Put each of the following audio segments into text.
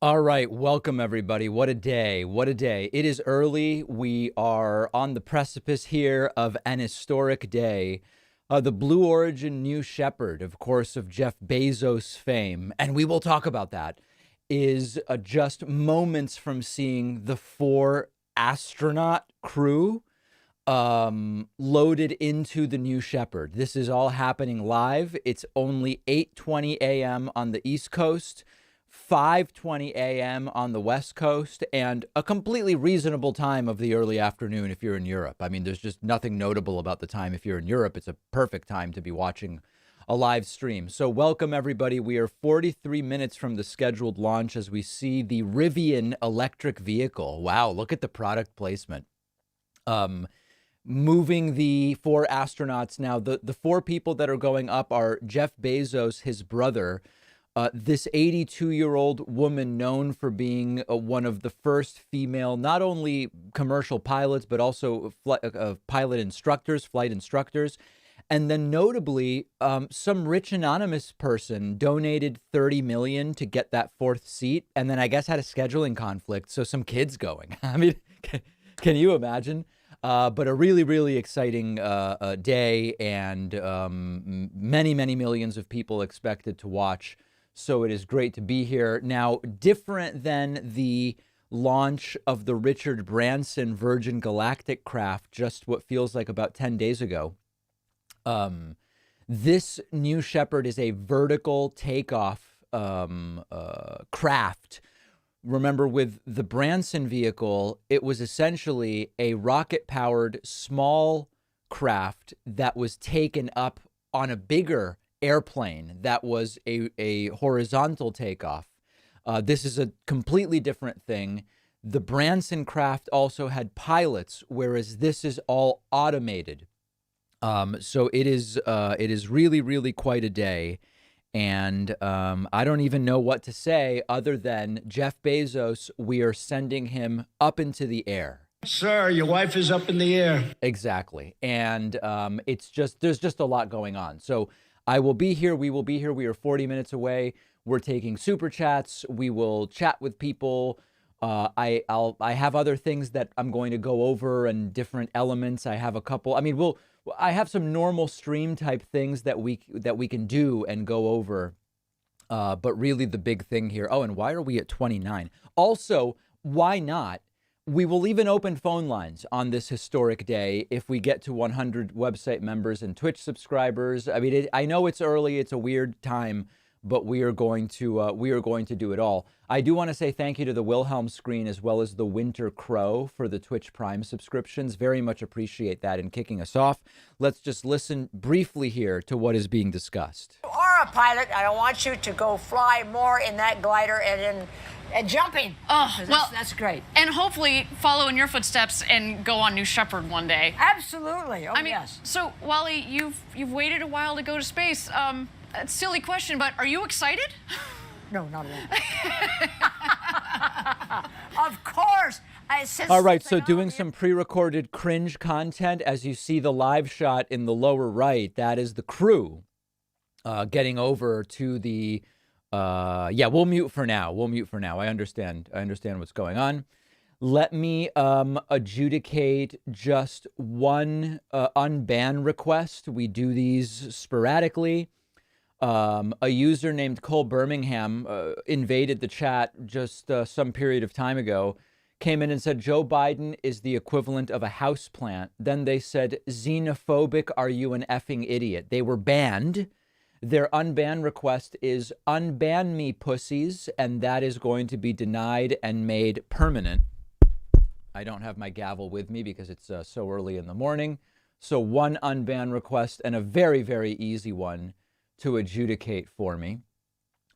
All right, welcome everybody. What a day. What a day. It is early. We are on the precipice here of an historic day. The Blue Origin New Shepard, of course, of Jeff Bezos fame, and we will talk about that, is just moments from seeing the four astronaut crew loaded into the New Shepard. This is all happening live. It's only 8:20 a.m. on the East Coast, 5:20 a.m. on the West Coast, and a completely reasonable time of the early afternoon if you're in Europe. I mean, there's just nothing notable about the time. If you're in Europe, it's a perfect time to be watching a live stream. So welcome, everybody. We are 43 minutes from the scheduled launch as we see the Rivian electric vehicle. Wow, look at the product placement. Moving the four astronauts. Now, the four people that are going up are Jeff Bezos, his brother, this 82-year-old woman known for being one of the first female, not only commercial pilots, but also pilot instructors, flight instructors. And then notably, some rich anonymous person donated 30 million to get that fourth seat. And then I guess had a scheduling conflict. So some kids going. I mean, can you imagine? But a really, really exciting day, and many, many millions of people expected to watch. So it is great to be here. Now, different than the launch of the Richard Branson Virgin Galactic craft just what feels like about 10 days ago, this New Shepard is a vertical takeoff craft. Remember, with the Branson vehicle, it was essentially a rocket-powered small craft that was taken up on a bigger airplane that was a horizontal takeoff. This is a completely different thing. The Branson craft also had pilots, whereas this is all automated. So it is really, really quite a day. And I don't even know what to say other than Jeff Bezos, we are sending him up into the air. Sir, your wife is up in the air. Exactly. And there's just a lot going on. So I will be here. We will be here. We are 40 minutes away. We're taking super chats. We will chat with people. I have other things that I'm going to go over and different elements. I have a couple. I mean, I have some normal stream type things that we can do and go over. But really the big thing here. Oh, and why are we at 29? Also, why not? We will leave an open phone lines on this historic day if we get to 100 website members and Twitch subscribers. I mean, I know it's early. It's a weird time, but we are going to do it all. I do want to say thank you to the Wilhelm Screen as well as the Winter Crow for the Twitch Prime subscriptions. Very much appreciate that in kicking us off. Let's just listen briefly here to what is being discussed. You are a pilot. I don't want you to go fly more in that glider and jumping. Oh, well, that's great. And hopefully follow in your footsteps and go on New Shepard one day. Absolutely. Oh, I mean, yes. So Wally, you've waited a while to go to space. A silly question, but are you excited? No, not at all. Of course. All right, so doing some pre-recorded cringe content. As you see the live shot in the lower right, that is the crew getting over to the... yeah, we'll mute for now. I understand what's going on. Let me adjudicate just one unban request. We do these sporadically. A user named Cole Birmingham invaded the chat just some period of time ago, came in and said, Joe Biden is the equivalent of a houseplant. Then they said, xenophobic, are you an effing idiot? They were banned. Their unban request is unban me pussies, and that is going to be denied and made permanent. I don't have my gavel with me because it's so early in the morning. So one unban request and a very, very easy one to adjudicate for me.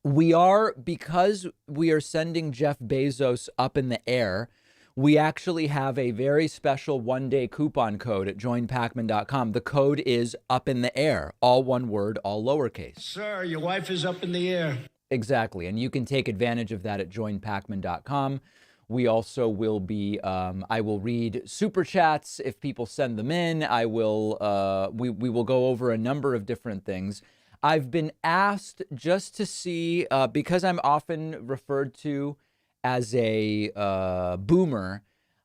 Because we are sending Jeff Bezos up in the air, we actually have a very special one-day coupon code at joinpacman.com. The code is up in the air, all one word, all lowercase. Sir, your wife is up in the air. Exactly. And you can take advantage of that at joinpacman.com. We also will be, I will read super chats if people send them in. I will, we will go over a number of different things. I've been asked just to see, because I'm often referred to as a boomer,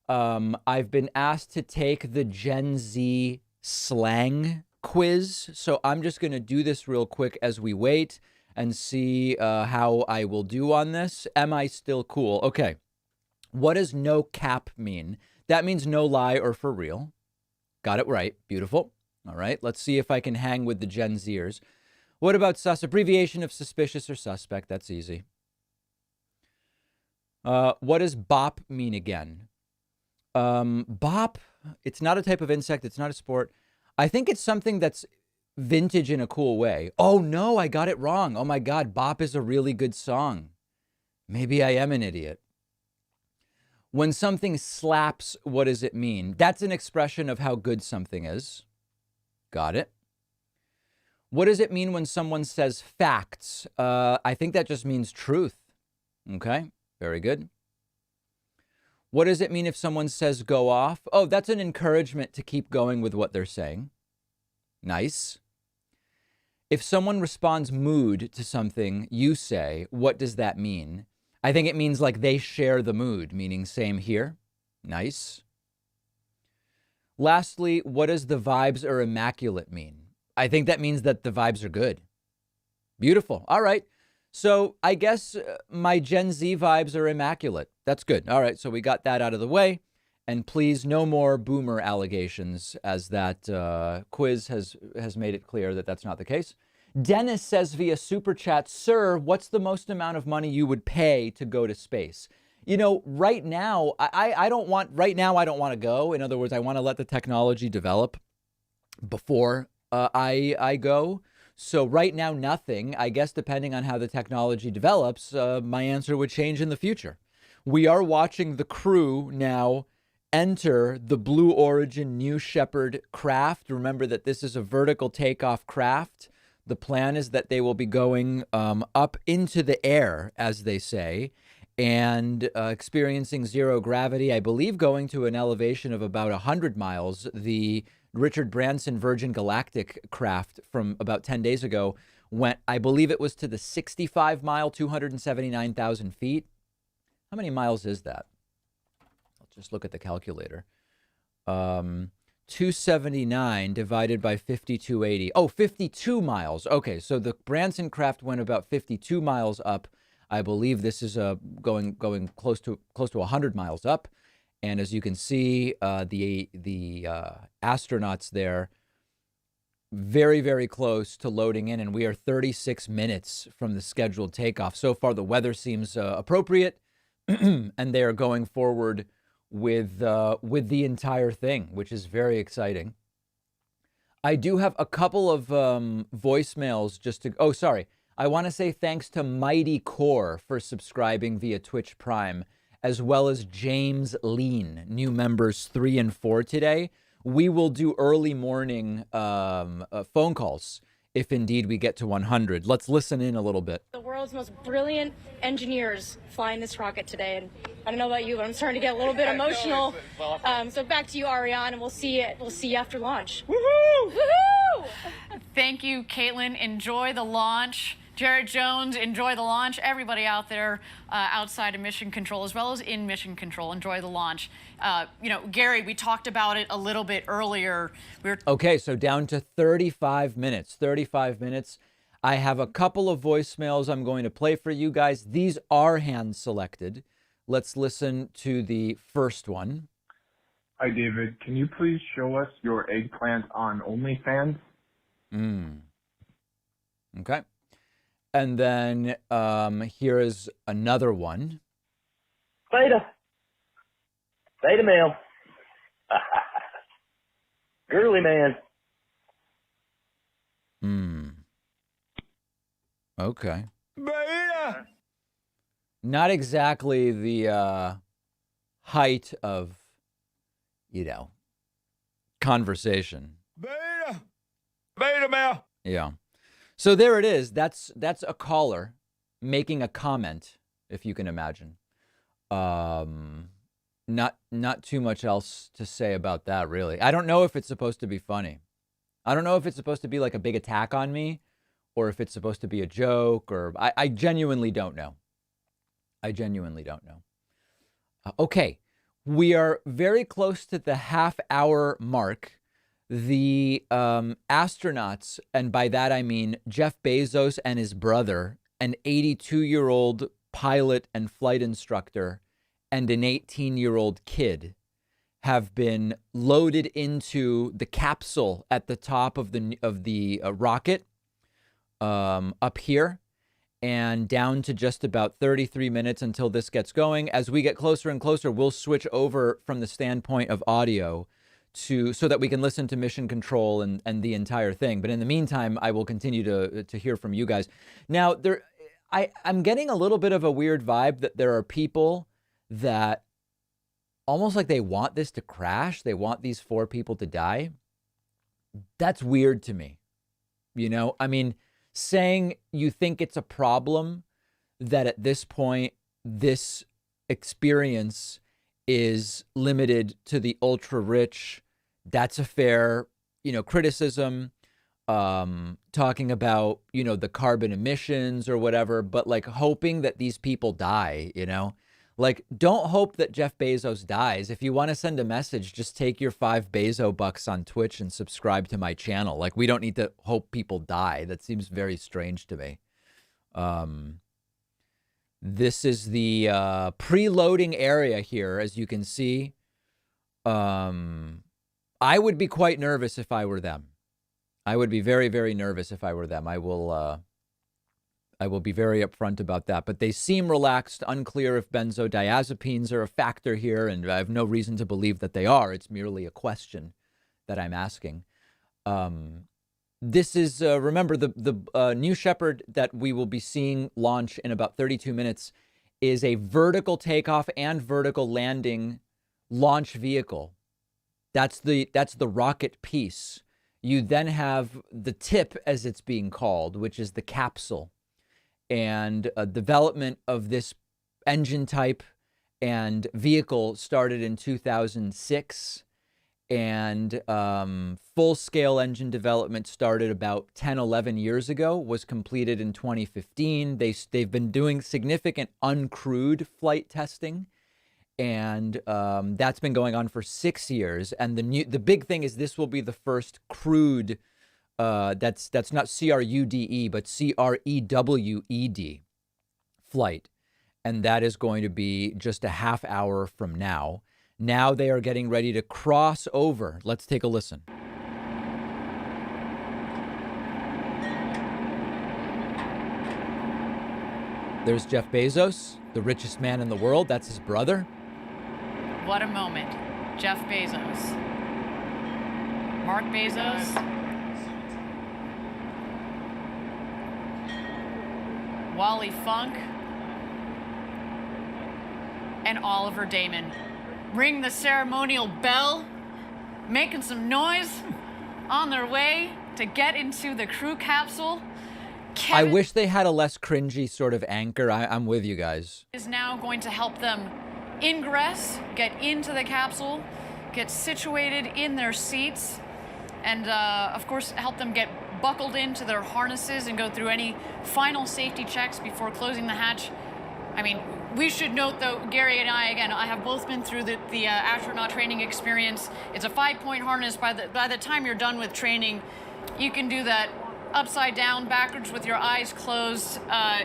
I've been asked to take the Gen Z slang quiz. So I'm just going to do this real quick as we wait and see how I will do on this. Am I still cool? Okay. What does no cap mean? That means no lie or for real. Got it right. Beautiful. All right. Let's see if I can hang with the Gen Zers. What about sus? Abbreviation of suspicious or suspect. That's easy. What does bop mean again? Bop, it's not a type of insect. It's not a sport. I think it's something that's vintage in a cool way. Oh, no, I got it wrong. Oh, my God. Bop is a really good song. Maybe I am an idiot. When something slaps, what does it mean? That's an expression of how good something is. Got it. What does it mean when someone says facts? I think that just means truth. Okay, very good. What does it mean if someone says go off? Oh, that's an encouragement to keep going with what they're saying. Nice. If someone responds mood to something you say, what does that mean? I think it means like they share the mood, meaning same here. Nice. Lastly, what does the vibes are immaculate mean? I think that means that the vibes are good. Beautiful. All right. So I guess my Gen Z vibes are immaculate. That's good. All right. So we got that out of the way. And please, no more boomer allegations, as that quiz has made it clear that that's not the case. Dennis says via Super Chat, sir, what's the most amount of money you would pay to go to space? You know, right now, I don't want to go. In other words, I want to let the technology develop before I go. So right now, nothing. I guess depending on how the technology develops, my answer would change in the future. We are watching the crew now enter the Blue Origin New Shepard craft. Remember that this is a vertical takeoff craft. The plan is that they will be going up into the air, as they say, and experiencing zero gravity, I believe going to an elevation of about 100 miles. The Richard Branson Virgin Galactic craft from about 10 days ago went, I believe it was to the 65-mile, 279,000 feet. How many miles is that? Let's just look at the calculator. 279 divided by 5280. Oh, 52 miles. Okay, so the Branson craft went about 52 miles up. I believe this is going close to 100 miles up. And as you can see, the astronauts there very, very close to loading in, and we are 36 minutes from the scheduled takeoff. So far, the weather seems appropriate, and they are going forward with the entire thing, which is very exciting. I do have a couple of voicemails just to... Oh, sorry. I want to say thanks to Mighty Core for subscribing via Twitch Prime, as well as James Lean, new members 3 and 4 today. We will do early morning phone calls if indeed we get to 100. Let's listen in a little bit. The world's most brilliant engineers flying this rocket today, and I don't know about you, but I'm starting to get a little bit emotional. So back to you, Ariane, and we'll see you after launch. Woohoo! Woohoo! Thank you, Caitlin. Enjoy the launch. Jared Jones, enjoy the launch. Everybody out there outside of Mission Control, as well as in Mission Control, enjoy the launch. Gary, we talked about it a little bit earlier. Okay, so down to 35 minutes. 35 minutes. I have a couple of voicemails I'm going to play for you guys. These are hand selected. Let's listen to the first one. Hi, David. Can you please show us your eggplant on OnlyFans? Okay. And then here is another one. Beta male. Girly man. Okay. Beta. Not exactly the height of, conversation. Beta male. Yeah. So there it is. That's a caller making a comment, if you can imagine. Not too much else to say about that, really. I don't know if it's supposed to be funny. I don't know if it's supposed to be like a big attack on me, or if it's supposed to be a joke, or I genuinely don't know. I genuinely don't know. Okay, we are very close to the half-hour mark. The astronauts, and by that I mean Jeff Bezos and his brother, an 82-year-old pilot and flight instructor, and an 18-year-old kid, have been loaded into the capsule at the top of the rocket up here, and down to just about 33 minutes until this gets going. As we get closer and closer, we'll switch over from the standpoint of audio so that we can listen to mission control and the entire thing. But in the meantime, I will continue to hear from you guys. Now, I'm getting a little bit of a weird vibe that there are people that almost like they want this to crash. They want these 4 people to die. That's weird to me. I mean, saying you think it's a problem that at this point, this experience is limited to the ultra rich, that's a fair, criticism. Talking about, the carbon emissions or whatever, but like hoping that these people die, like don't hope that Jeff Bezos dies. If you want to send a message, just take your 5 Bezo bucks on Twitch and subscribe to my channel. Like we don't need to hope people die. That seems very strange to me. This is the preloading area here, as you can see. I would be quite nervous if I were them. I would be very, very nervous if I were them. I will be very upfront about that. But they seem relaxed, unclear if benzodiazepines are a factor here, and I have no reason to believe that they are. It's merely a question that I'm asking. This is, remember, the New Shepard that we will be seeing launch in about 32 minutes is a vertical takeoff and vertical landing launch vehicle. That's the rocket piece. You then have the tip, as it's being called, which is the capsule. And development of this engine type and vehicle started in 2006. And full-scale engine development started about 10, 11 years ago, was completed in 2015. They've been doing significant uncrewed flight testing. And that's been going on for 6 years. And the big thing is this will be the first crewed, that's not CRUDE, but CREWED flight. And that is going to be just a half hour from now. Now they are getting ready to cross over. Let's take a listen. There's Jeff Bezos, the richest man in the world. That's his brother. What a moment. Jeff Bezos. Mark Bezos. Wally Funk. And Oliver Damon. Ring the ceremonial bell, making some noise on their way to get into the crew capsule. I wish they had a less cringy sort of anchor. I'm with you guys. Is now going to help them ingress, get into the capsule, get situated in their seats, and of course help them get buckled into their harnesses and go through any final safety checks before closing the hatch. I mean, we should note, though, Gary and I have both been through the astronaut training experience. It's a 5-point harness. By the time you're done with training, you can do that upside down, backwards, with your eyes closed,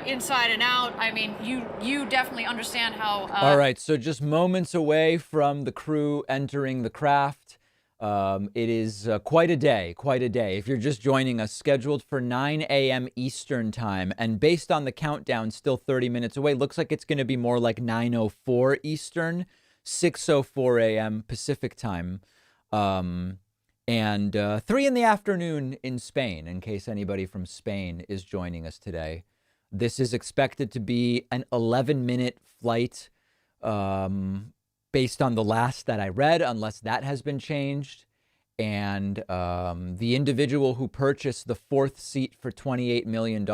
inside and out. I mean, you definitely understand how... All right, so just moments away from the crew entering the craft. It is quite a day. If you're just joining us, scheduled for 9 a.m. Eastern time, and based on the countdown, still 30 minutes away. Looks like it's going to be more like 9:04 Eastern, 6:04 a.m. Pacific time, and 3 in the afternoon in Spain, in case anybody from Spain is joining us today. This is expected to be an 11-minute flight, based on the last that I read, unless that has been changed. And the individual who purchased the 4th seat for $28 million,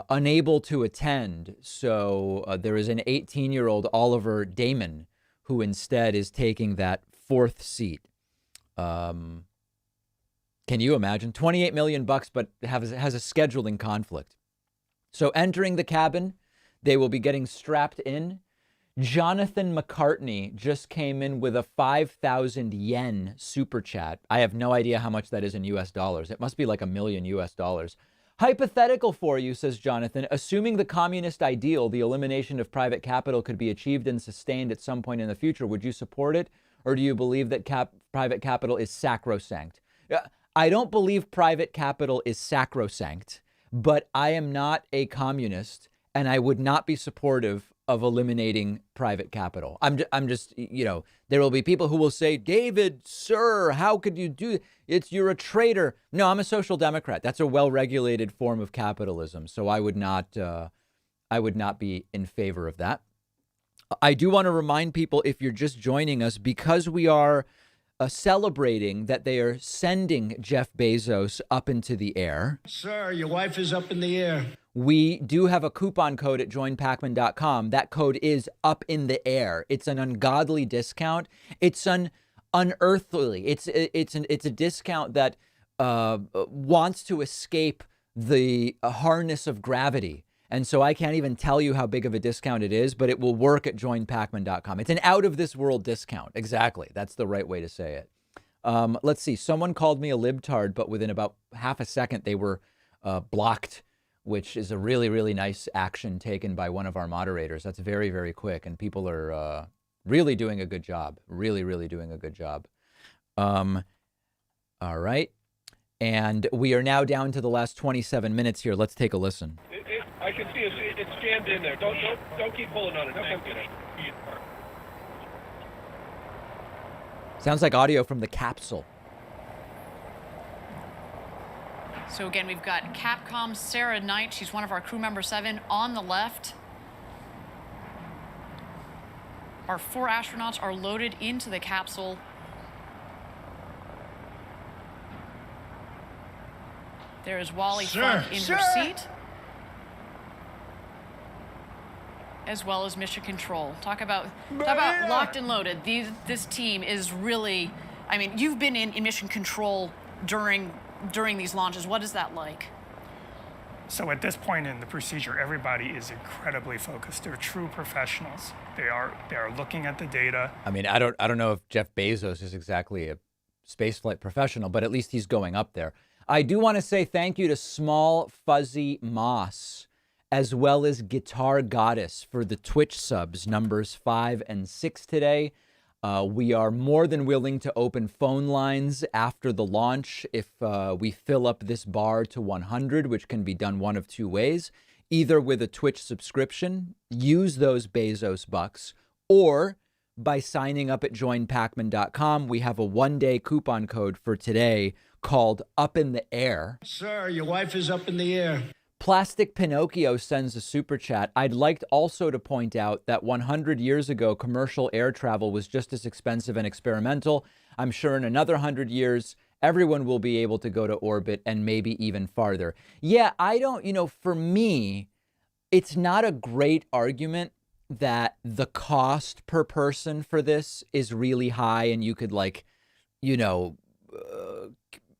unable to attend. So there is an 18-year-old Oliver Damon who instead is taking that 4th seat. Can you imagine? $28 million, but has a scheduling conflict. So entering the cabin, they will be getting strapped in Jonathan McCartney just came in with a 5,000 yen super chat. I have no idea how much that is in US dollars. It must be like $1 million US dollars. Hypothetical for you, says Jonathan, assuming the communist ideal, the elimination of private capital, could be achieved and sustained at some point in the future, would you support it? Or do you believe that private capital is sacrosanct? I don't believe private capital is sacrosanct, but I am not a communist, and I would not be supportive of eliminating private capital. I'm just, there will be people who will say, David, sir, how could you do it? You're a traitor. No, I'm a social democrat. That's a well-regulated form of capitalism. So I would not be in favor of that. I do want to remind people, if you're just joining us, because we are celebrating that they are sending Jeff Bezos up into the air. Sir, your wife is up in the air. We do have a coupon code at joinpacman.com. That code is up in the air. It's an ungodly discount. It's an unearthly. It's a discount that wants to escape the harness of gravity. And so I can't even tell you how big of a discount it is, but it will work at joinpacman.com. It's an out of this world discount. Exactly. That's the right way to say it. Let's see. Someone called me a libtard, but within about half a second, they were blocked, which is a really, really nice action taken by one of our moderators. That's very, very quick. And people are really doing a good job. Really, really doing a good job. All right. And we are now down to the last 27 minutes here. Let's take a listen. I can see it's jammed in there. Don't keep pulling on it. Thank you. Sounds like audio from the capsule. So again, we've got Capcom's Sarah Knight. She's one of our crew member 7 on the left. Our 4 astronauts are loaded into the capsule. There is Wally Funk in her seat, as well as Mission Control. Talk about locked and loaded. This team is really, I mean, you've been in Mission Control during these launches. What is that like? So at this point in the procedure, everybody is incredibly focused. They're true professionals. They are looking at the data. I mean, I don't know if Jeff Bezos is exactly a spaceflight professional, but at least he's going up there. I do want to say thank you to Small Fuzzy Moss, as well as Guitar Goddess, for the Twitch subs, numbers 5 and 6 today. We are more than willing to open phone lines after the launch if we fill up this bar to 100, which can be done one of 2 ways, either with a Twitch subscription, use those Bezos bucks, or by signing up at joinpacman.com. We have a 1-day coupon code for today called Up in the Air. Sir, your wife is up in the air. Plastic Pinocchio sends a super chat. I'd like also to point out that 100 years ago, commercial air travel was just as expensive and experimental. I'm sure in another 100 years, everyone will be able to go to orbit and maybe even farther. Yeah, for me, it's not a great argument that the cost per person for this is really high and you could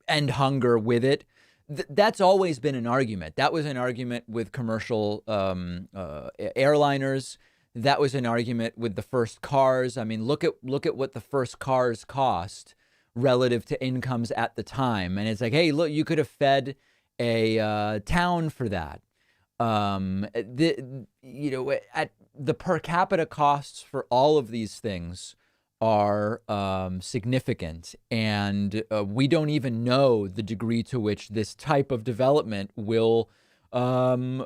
end hunger with it. That's always been an argument. That was an argument with commercial airliners. That was an argument with the first cars. I mean, look at what the first cars cost relative to incomes at the time. And it's like, hey, look, you could have fed a town for that. At the per capita costs for all of these things are significant, and we don't even know the degree to which this type of development will bring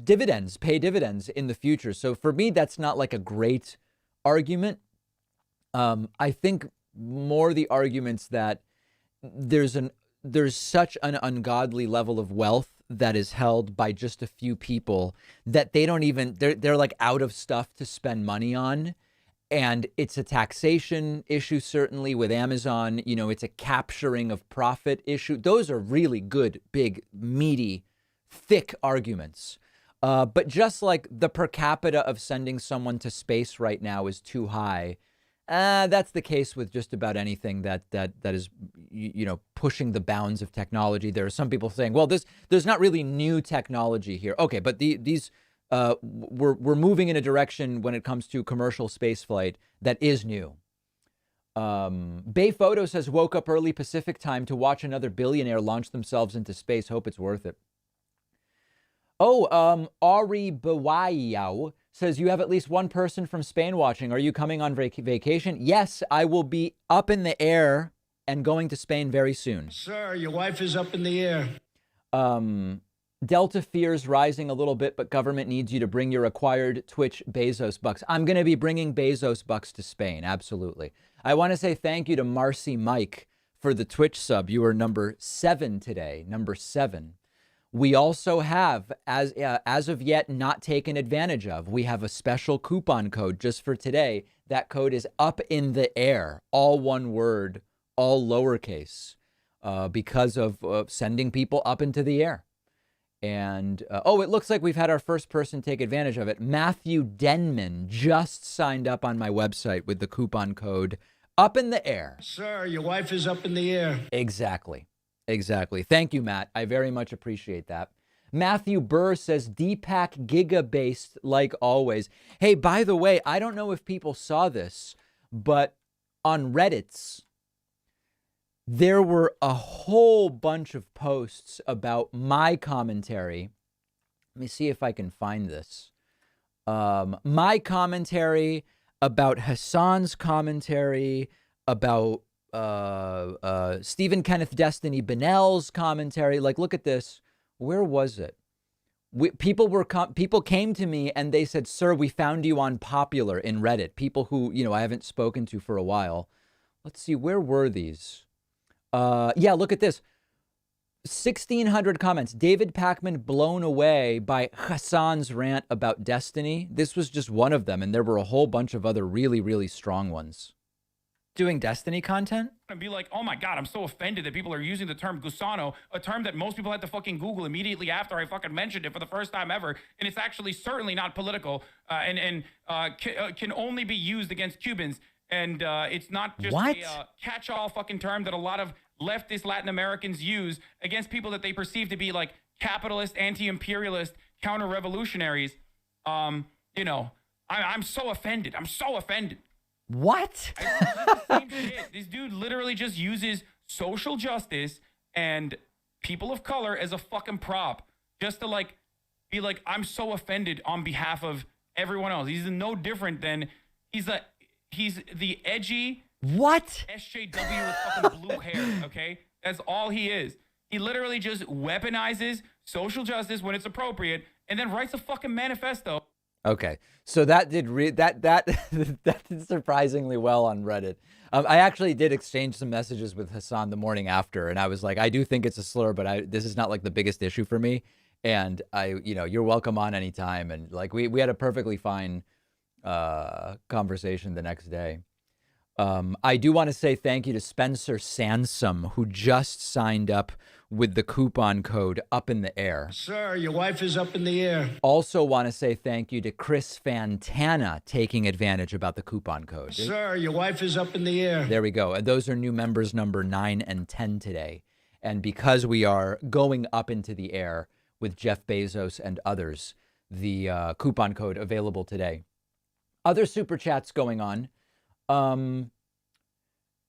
dividends, pay dividends in the future. So for me, that's not like a great argument. I think more the arguments that there's such an ungodly level of wealth that is held by just a few people that they don't even, they're like out of stuff to spend money on. And it's a taxation issue, certainly with Amazon. It's a capturing of profit issue. Those are really good, big, meaty, thick arguments. But just like the per capita of sending someone to space right now is too high, that's the case with just about anything that is, pushing the bounds of technology. There are some people saying, well, there's not really new technology here. Okay, but these we're moving in a direction when it comes to commercial spaceflight that is new. Bay Photo says, woke up early Pacific time to watch another billionaire launch themselves into space. Hope it's worth it. Oh, Ari Bawayao says, you have at least one person from Spain watching. Are you coming on vacation? Yes, I will be up in the air and going to Spain very soon. Sir, your wife is up in the air. Delta fears rising a little bit, but government needs you to bring your acquired Twitch Bezos bucks. I'm going to be bringing Bezos bucks to Spain. Absolutely. I want to say thank you to Marcy Mike for the Twitch sub. You are number 7 today. Number 7. We also have, as of yet, not taken advantage of. We have a special coupon code just for today. That code is up in the air. All one word, all lowercase, because of sending people up into the air. And, it looks like we've had our first person take advantage of it. Matthew Denman just signed up on my website with the coupon code up in the air. Sir, your wife is up in the air. Exactly. Thank you, Matt. I very much appreciate that. Matthew Burr says, Deepak Giga-based like always. Hey, by the way, I don't know if people saw this, but on Reddit's, there were a whole bunch of posts about my commentary. Let me see if I can find this. My commentary, about Hassan's commentary, about Stephen Kenneth Destiny Bennell's commentary. Like, look at this. Where was it? People came to me and they said, sir, we found you on Popular in Reddit. People who, I haven't spoken to for a while. Let's see, where were these? Yeah, look at this. 1,600 comments. David Pacman blown away by Hassan's rant about Destiny. This was just one of them, and there were a whole bunch of other really, really strong ones. Doing Destiny content? And be like, oh my God, I'm so offended that people are using the term Gusano, a term that most people had to fucking Google immediately after I fucking mentioned it for the first time ever. And it's actually certainly not political and can only be used against Cubans. And it's not just a catch-all fucking term that a lot of leftist Latin Americans use against people that they perceive to be like capitalist, anti-imperialist, counter-revolutionaries. I'm so offended. I'm so offended. What? Same shit. This dude literally just uses social justice and people of color as a fucking prop just to be like, I'm so offended on behalf of everyone else. He's no different than he's the edgy SJW with fucking blue hair, okay? That's all he is. He literally just weaponizes social justice when it's appropriate and then writes a fucking manifesto. Okay, so that did that did surprisingly well on Reddit. I actually did exchange some messages with Hassan the morning after, and I was like, I do think it's a slur, but this is not like the biggest issue for me. And you're welcome on anytime. And like we had a perfectly fine conversation the next day. I do want to say thank you to Spencer Sansom, who just signed up with the coupon code up in the air. Sir, your wife is up in the air. Also want to say thank you to Chris Fantana taking advantage about the coupon code. Sir, your wife is up in the air. There we go. And those are new members number 9 and 10 today. And because we are going up into the air with Jeff Bezos and others, the coupon code available today. Other super chats going on.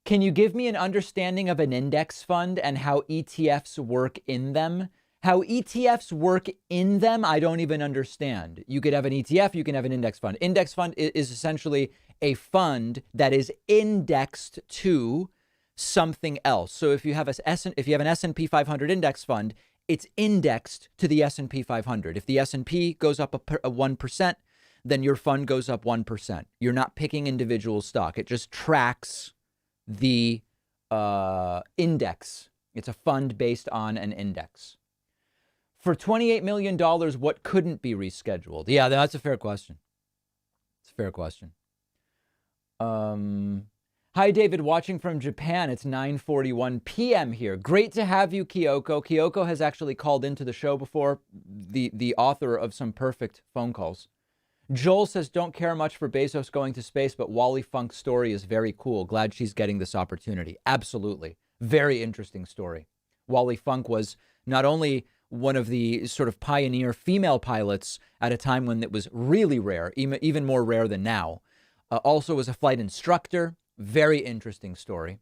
Can you give me an understanding of an index fund and how ETFs work in them? How ETFs work in them, I don't even understand. You could have an ETF, you can have an index fund. Index fund is essentially a fund that is indexed to something else. So if you have an S&P 500 index fund, it's indexed to the S&P 500. If the S&P goes up a 1%, then your fund goes up 1%. You're not picking individual stock. It just tracks the index. It's a fund based on an index. For $28 million, what couldn't be rescheduled? Yeah, that's a fair question. It's a fair question. Hi, David, watching from Japan. It's 9:41 p.m. here. Great to have you, Kyoko. Kyoko has actually called into the show before, the author of some perfect phone calls. Joel says, don't care much for Bezos going to space, but Wally Funk's story is very cool. Glad she's getting this opportunity. Absolutely. Very interesting story. Wally Funk was not only one of the sort of pioneer female pilots at a time when it was really rare, even more rare than now. Also was a flight instructor. Very interesting story.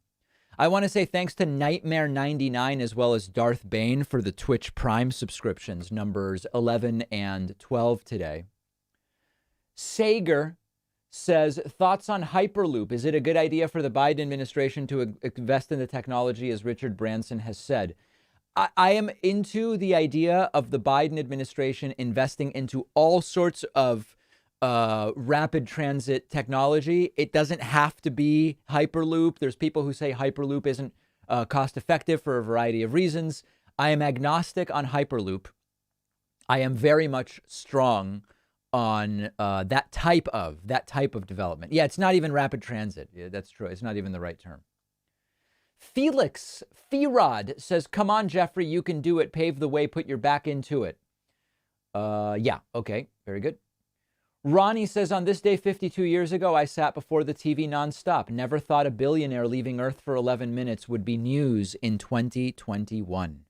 I want to say thanks to Nightmare99 as well as Darth Bane for the Twitch Prime subscriptions, numbers 11 and 12 today. Sager says, thoughts on Hyperloop. Is it a good idea for the Biden administration to invest in the technology, as Richard Branson has said? I am into the idea of the Biden administration investing into all sorts of rapid transit technology. It doesn't have to be Hyperloop. There's people who say Hyperloop isn't cost effective for a variety of reasons. I am agnostic on Hyperloop. I am very much strong on that type of development. Yeah, it's not even rapid transit. Yeah, that's true. It's not even the right term. Felix Ferod says, come on, Jeffrey, you can do it. Pave the way. Put your back into it. Yeah. Okay. Very good. Ronnie says, on this day 52 years ago, I sat before the TV nonstop. Never thought a billionaire leaving Earth for 11 minutes would be news in 2021.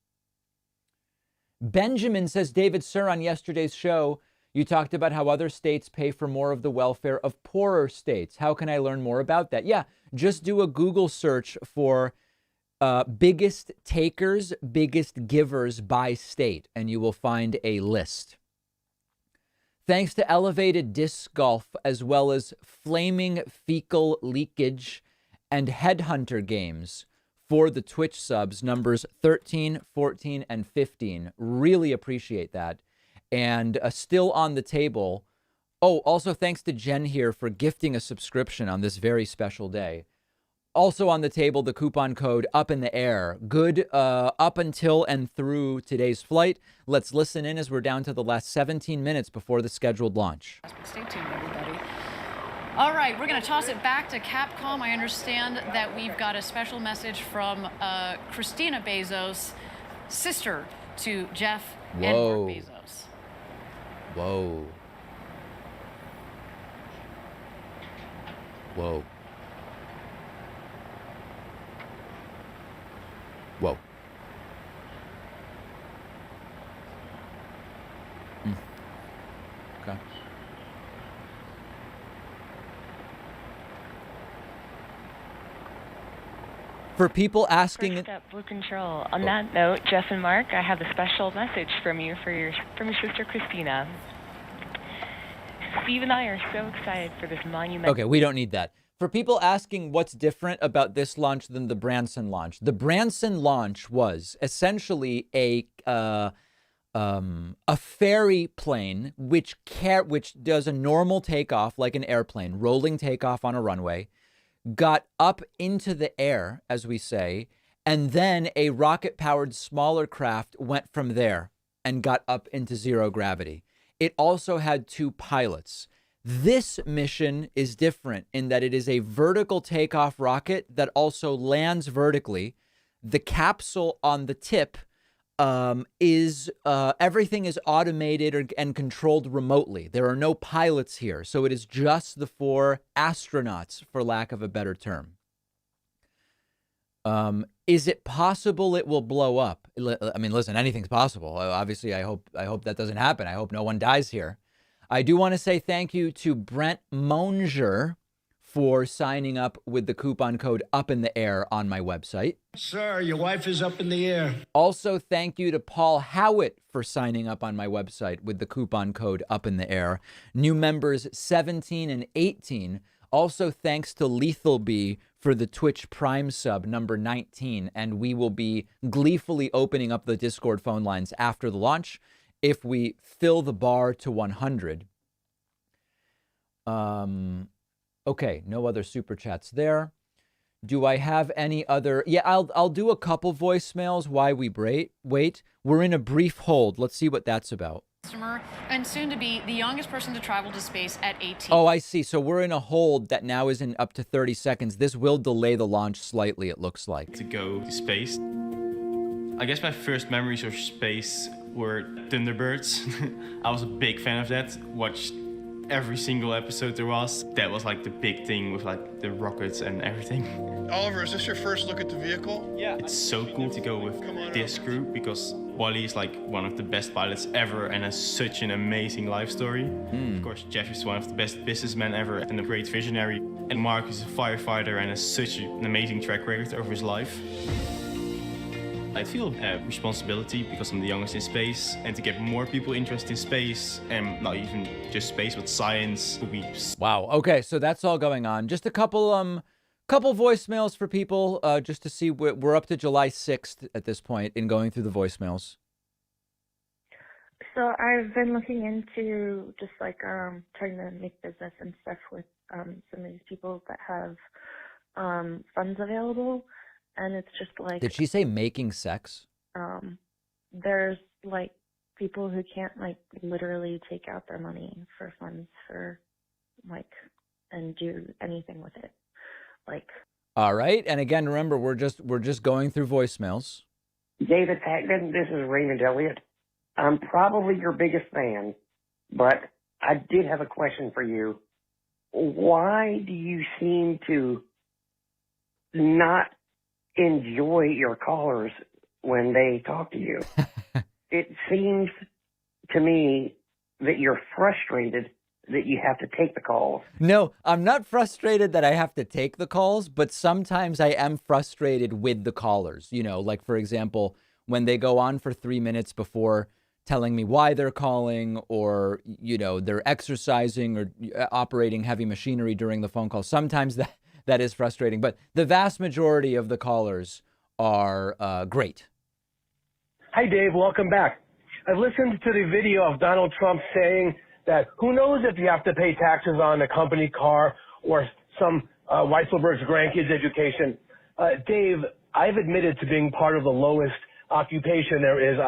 Benjamin says, David, sir, on yesterday's show, you talked about how other states pay for more of the welfare of poorer states. How can I learn more about that? Yeah, just do a Google search for biggest takers, biggest givers by state, and you will find a list. Thanks to elevated disc golf, as well as flaming fecal leakage and headhunter games for the Twitch subs, numbers 13, 14, and 15. Really appreciate that. And still on the table. Oh, also thanks to Jen here for gifting a subscription on this very special day. Also on the table, the coupon code Up in the Air. Good up until and through today's flight. Let's listen in as we're down to the last 17 minutes before the scheduled launch. Stay tuned, everybody. All right, we're going to toss it back to Capcom. I understand that we've got a special message from Christina Bezos, sister to Jeff and Mark Bezos. Whoa. Whoa. Whoa. Okay. For people asking... First up, Blue Control. On that note, Jeff and Mark, I have a special message from you from your sister Christina. Steve and I are so excited for this monumental... Okay, we don't need that. For people asking what's different about this launch than the Branson launch, the Branson launch was essentially a ferry plane which does a normal takeoff like an airplane, rolling takeoff on a runway, got up into the air, as we say, and then a rocket-powered smaller craft went from there and got up into zero gravity. It also had two pilots. This mission is different in that it is a vertical takeoff rocket that also lands vertically. The capsule on the tip is everything is automated and controlled remotely. There are no pilots here, so it is just the four astronauts, for lack of a better term. Is it possible it will blow up? I mean, listen, anything's possible. Obviously, I hope that doesn't happen. I hope no one dies here. I do want to say thank you to Brent Monger for signing up with the coupon code Up in the Air on my website. Sir, your wife is up in the air. Also, thank you to Paul Howitt for signing up on my website with the coupon code Up in the Air. New members 17 and 18. Also, thanks to Lethal Bee for the Twitch Prime sub number 19. And we will be gleefully opening up the Discord phone lines after the launch if we fill the bar to 100. Okay, no other super chats there. Do I have any other? Yeah, I'll do a couple voicemails while we wait. We're in a brief hold. Let's see what that's about. And soon to be the youngest person to travel to space at 18. Oh, I see. So we're in a hold that now is in up to 30 seconds. This will delay the launch slightly, it looks like. To go to space. I guess my first memories of space were Thunderbirds. I was a big fan of that. Watched every single episode there was. That was like the big thing with like the rockets and everything. Oliver, is this your first look at the vehicle? Yeah. It's so cool to go with this crew because Wally is like one of the best pilots ever and has such an amazing life story. Of course, Jeff is one of the best businessmen ever and a great visionary. And Mark is a firefighter and has such an amazing track record over his life. I feel a responsibility because I'm the youngest in space, and to get more people interested in space, and not even just space, but science would be... Wow. Okay, so that's all going on. Just a couple voicemails for people, just to see. We're up to July 6th at this point in going through the voicemails. So I've been looking into just like trying to make business and stuff with some of these people that have funds available. And it's just like... Did she say making sex? There's like people who can't like literally take out their money for funds for like and do anything with it. Like... All right. And again, remember, we're just going through voicemails. David Packman, this is Raymond Elliott. I'm probably your biggest fan, but I did have a question for you. Why do you seem to not enjoy your callers when they talk to you? It seems to me that you're frustrated that you have to take the calls. No, I'm not frustrated that I have to take the calls, but sometimes I am frustrated with the callers. You know, like, for example, when they go on for 3 minutes before telling me why they're calling, or, you know, they're exercising or operating heavy machinery during the phone call. Sometimes that is frustrating, but the vast majority of the callers are great. Hi, Dave. Welcome back. I've listened to the video of Donald Trump saying that who knows if you have to pay taxes on a company car or some Weisselberg's grandkids' education. Dave, I've admitted to being part of the lowest occupation there is.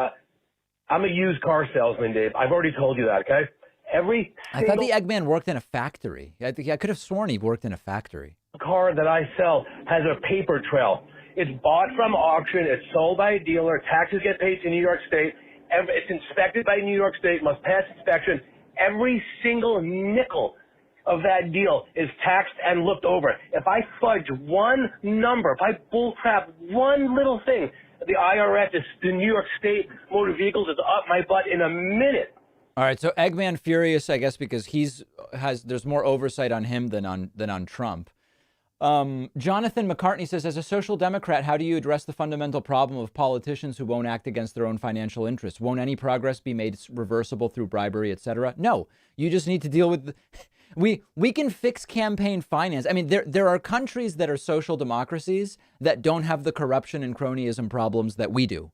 I'm a used car salesman, Dave. I've already told you that, okay? I thought the Eggman worked in a factory. I could have sworn he worked in a factory. Car that I sell has a paper trail. It's bought from auction. It's sold by a dealer. Taxes get paid to New York State. It's inspected by New York State, must pass inspection. Every single nickel of that deal is taxed and looked over. If I fudge one number, if I bullcrap one little thing, the IRS, the New York State Motor Vehicles, is up my butt in a minute. All right, so Eggman furious, I guess, because there's more oversight on him than on Trump. Jonathan McCartney says, as a social democrat, how do you address the fundamental problem of politicians who won't act against their own financial interests? Won't any progress be made reversible through bribery, etc.? No, you just need to deal with... We can fix campaign finance. I mean, there are countries that are social democracies that don't have the corruption and cronyism problems that we do.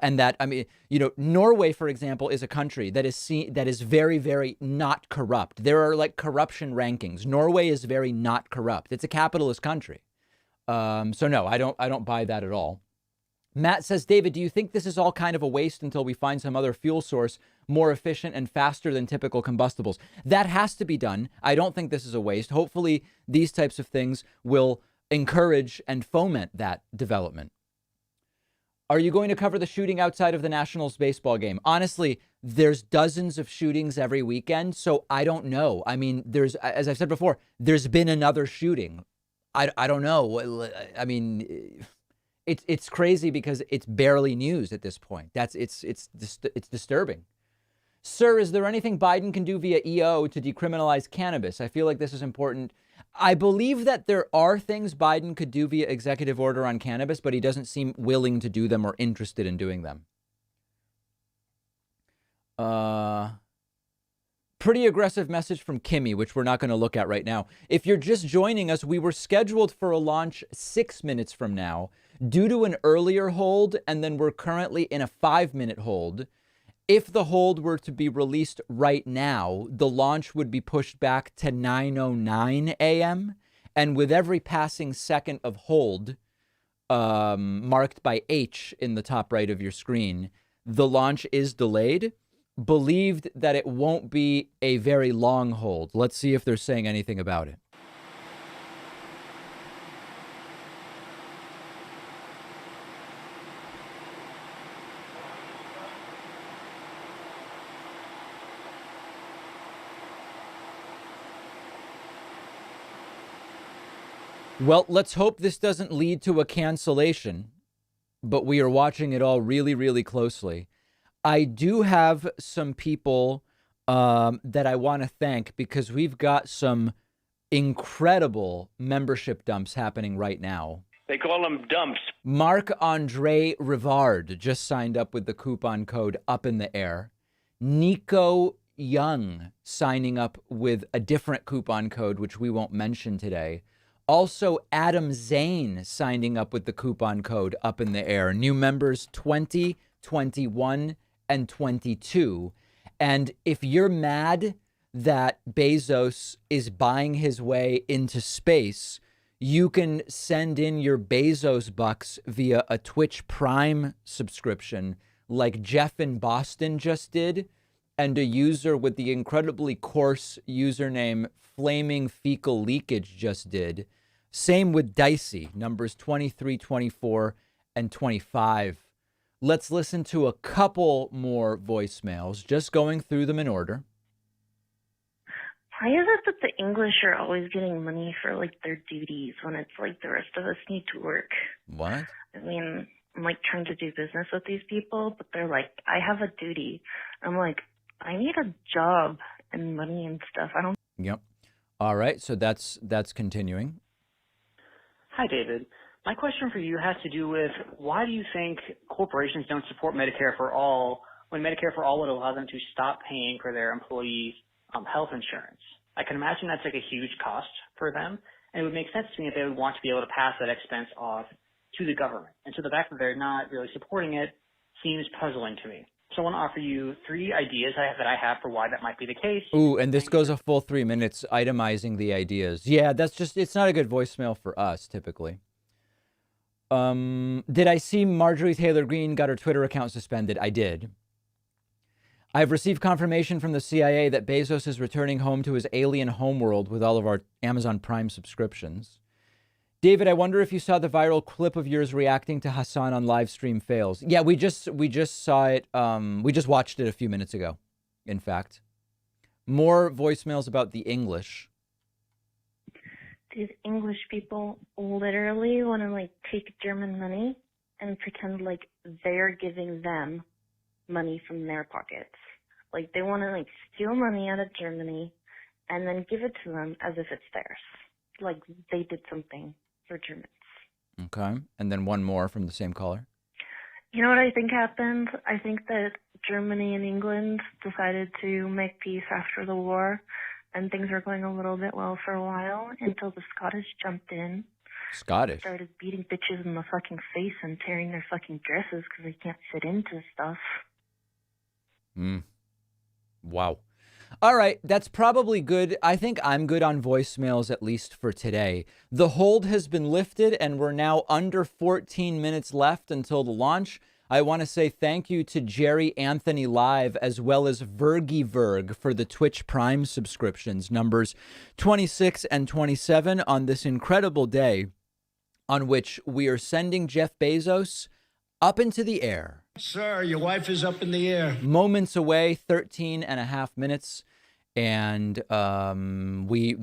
And that, I mean, you know, Norway, for example, is a country that is very, very not corrupt. There are like corruption rankings. Norway is very not corrupt. It's a capitalist country. So no, I don't buy that at all. Matt says, David, do you think this is all kind of a waste until we find some other fuel source more efficient and faster than typical combustibles? That has to be done. I don't think this is a waste. Hopefully these types of things will encourage and foment that development. Are you going to cover the shooting outside of the Nationals baseball game? Honestly, there's dozens of shootings every weekend, so I don't know. I mean, as I've said before, there's been another shooting. I don't know. I mean, it's crazy because it's barely news at this point. It's disturbing. Sir, is there anything Biden can do via EO to decriminalize cannabis? I feel like this is important. I believe that there are things Biden could do via executive order on cannabis, but he doesn't seem willing to do them or interested in doing them. Pretty aggressive message from Kimmy, which we're not going to look at right now. If you're just joining us, we were scheduled for a launch 6 minutes from now due to an earlier hold, and then we're currently in a 5-minute hold. If the hold were to be released right now, the launch would be pushed back to 9:09 a.m. And with every passing second of hold, marked by H in the top right of your screen, the launch is delayed. Believed that it won't be a very long hold. Let's see if they're saying anything about it. Well, let's hope this doesn't lead to a cancellation, but we are watching it all really, really closely. I do have some people that I want to thank because we've got some incredible membership dumps happening right now. They call them dumps. Marc-Andre Rivard just signed up with the coupon code Up in the Air. Nico Young signing up with a different coupon code, which we won't mention today. Also, Adam Zane signing up with the coupon code Up in the Air. New members 20, 21, and 22. And if you're mad that Bezos is buying his way into space, you can send in your Bezos bucks via a Twitch Prime subscription like Jeff in Boston just did, and a user with the incredibly coarse username Flaming Fecal Leakage just did. Same with Dicey, numbers 23, 24, and 25. Let's listen to a couple more voicemails, just going through them in order. Why is it that the English are always getting money for, like, their duties when it's, like, the rest of us need to work? What? I mean, I'm, like, trying to do business with these people, but they're like, I have a duty. I'm like, I need a job and money and stuff. I don't... Yep. All right, so that's continuing. Hi, David. My question for you has to do with why do you think corporations don't support Medicare for All when Medicare for All would allow them to stop paying for their employees' health insurance? I can imagine that's like a huge cost for them, and it would make sense to me if they would want to be able to pass that expense off to the government. And so the fact that they're not really supporting it seems puzzling to me. So I want to offer you 3 ideas that I have for why that might be the case. Ooh, and this goes a full 3 minutes itemizing the ideas. Yeah, that's just, it's not a good voicemail for us, typically. Did I see Marjorie Taylor Greene got her Twitter account suspended? I did. I've received confirmation from the CIA that Bezos is returning home to his alien homeworld with all of our Amazon Prime subscriptions. David, I wonder if you saw the viral clip of yours reacting to Hassan on live stream fails. Yeah, we just saw it. We just watched it a few minutes ago, in fact. More voicemails about the English. These English people literally want to, like, take German money and pretend like they're giving them money from their pockets. Like, they want to, like, steal money out of Germany and then give it to them as if it's theirs. Like, they did something for Germans. Okay. And then one more from the same caller. You know what I think happened? I think that Germany and England decided to make peace after the war, and things were going a little bit well for a while until the Scottish jumped in. Scottish? Started beating bitches in the fucking face and tearing their fucking dresses because they can't fit into stuff. Wow. All right, that's probably good. I think I'm good on voicemails, at least for today. The hold has been lifted, and we're now under 14 minutes left until the launch. I want to say thank you to Jerry Anthony Live, as well as Vergy Verg for the Twitch Prime subscriptions, numbers 26 and 27 on this incredible day on which we are sending Jeff Bezos up into the air. Sir, your wife is up in the air. Moments away, 13 and a half minutes. And we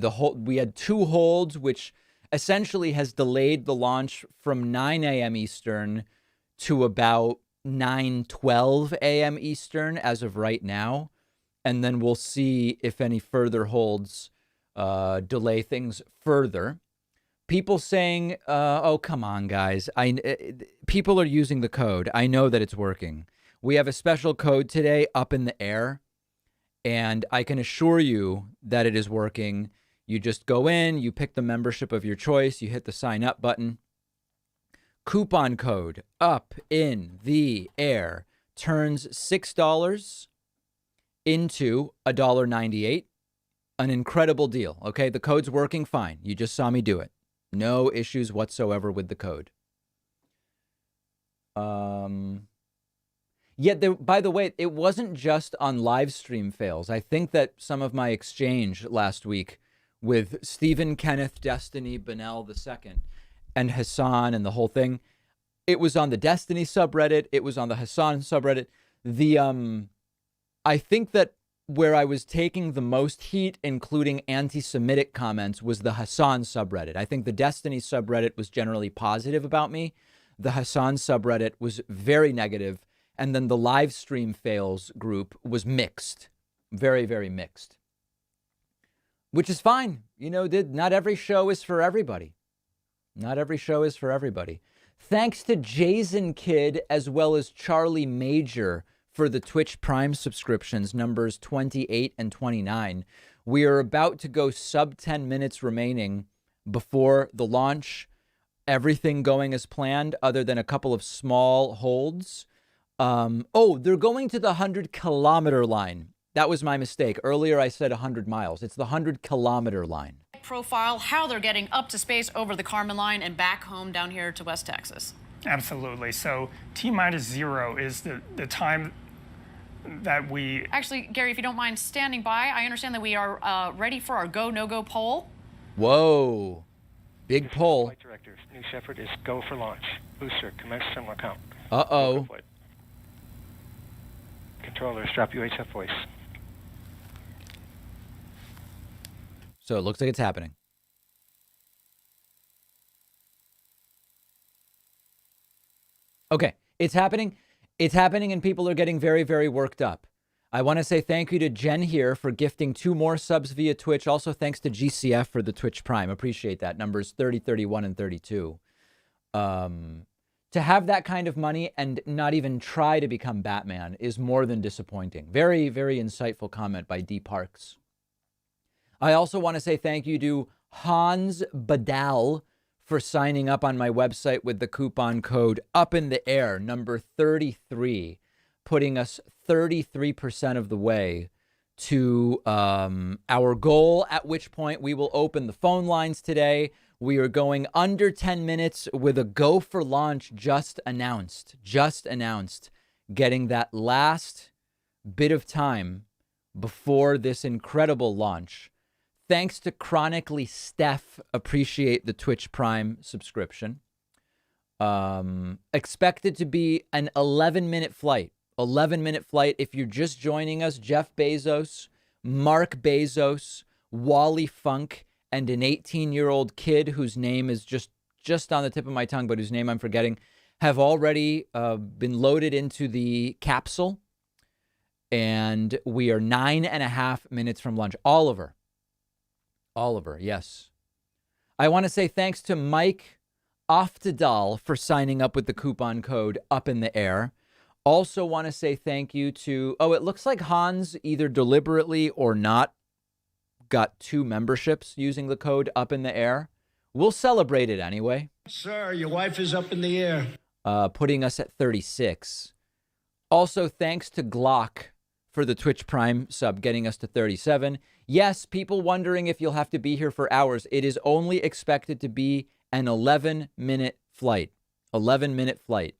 had 2 holds, which essentially has delayed the launch from 9 a.m. Eastern to about 9:12 a.m. Eastern as of right now. And then we'll see if any further holds delay things further. People saying, oh, come on, guys. People are using the code. I know that it's working. We have a special code today, Up in the Air. And I can assure you that it is working. You just go in, you pick the membership of your choice, you hit the sign up button. Coupon code Up in the Air turns $6 into $1.98. An incredible deal. Okay, the code's working fine. You just saw me do it. No issues whatsoever with the code. Yet, by the way, it wasn't just on live stream fails. I think that some of my exchange last week with Stephen Kenneth Destiny Bennell II and Hassan and the whole thing, it was on the Destiny subreddit. It was on the Hassan subreddit. I think that where I was taking the most heat, including anti-Semitic comments, was the Hassan subreddit. I think the Destiny subreddit was generally positive about me. The Hassan subreddit was very negative. And then the live stream fails group was mixed. Very, very mixed. Which is fine. You know, not every show is for everybody. Not every show is for everybody. Thanks to Jason Kidd as well as Charlie Major for the Twitch Prime subscriptions, numbers 28 and 29. We are about to go sub 10 minutes remaining before the launch. Everything going as planned other than a couple of small holds. They're going to the 100-kilometer line. That was my mistake. Earlier I said 100 miles. It's the 100-kilometer line. Profile how they're getting up to space over the Kármán line and back home down here to West Texas. Absolutely. So T-0 is the time that we... Actually, Gary, if you don't mind standing by, I understand that we are ready for our go, no-go poll. Whoa. Big poll. Flight director, New Shepard is go for launch. Booster, commence similar count. Uh-oh. Controller, strap UHF voice. So it looks like it's happening. Okay, it's happening. It's happening and people are getting very, very worked up. I want to say thank you to Jen here for gifting 2 more subs via Twitch. Also, thanks to GCF for the Twitch Prime. Appreciate that. Numbers 30, 31, and 32. To have that kind of money and not even try to become Batman is more than disappointing. Very, very insightful comment by D. Parks. I also want to say thank you to Hans Badal for signing up on my website with the coupon code Up in the Air, number 33, putting us 33% of the way to our goal, at which point we will open the phone lines today. We are going under 10 minutes with a go for launch just announced, getting that last bit of time before this incredible launch. Thanks to Chronically Steph, appreciate the Twitch Prime subscription. Expected to be an 11-minute flight. 11-minute flight. If you're just joining us, Jeff Bezos, Mark Bezos, Wally Funk, and an 18-year-old kid whose name is just on the tip of my tongue, but whose name I'm forgetting, have already been loaded into the capsule. And we are 9.5 minutes from launch. Oliver, yes. I want to say thanks to Mike Oftedal for signing up with the coupon code Up in the Air. Also want to say thank you to, it looks like Hans either deliberately or not got 2 memberships using the code Up in the Air. We'll celebrate it anyway. Sir, your wife is up in the air. Putting us at 36. Also, thanks to Glock for the Twitch Prime sub, getting us to 37. Yes, people wondering if you'll have to be here for hours. It is only expected to be an 11-minute flight. 11-minute flight.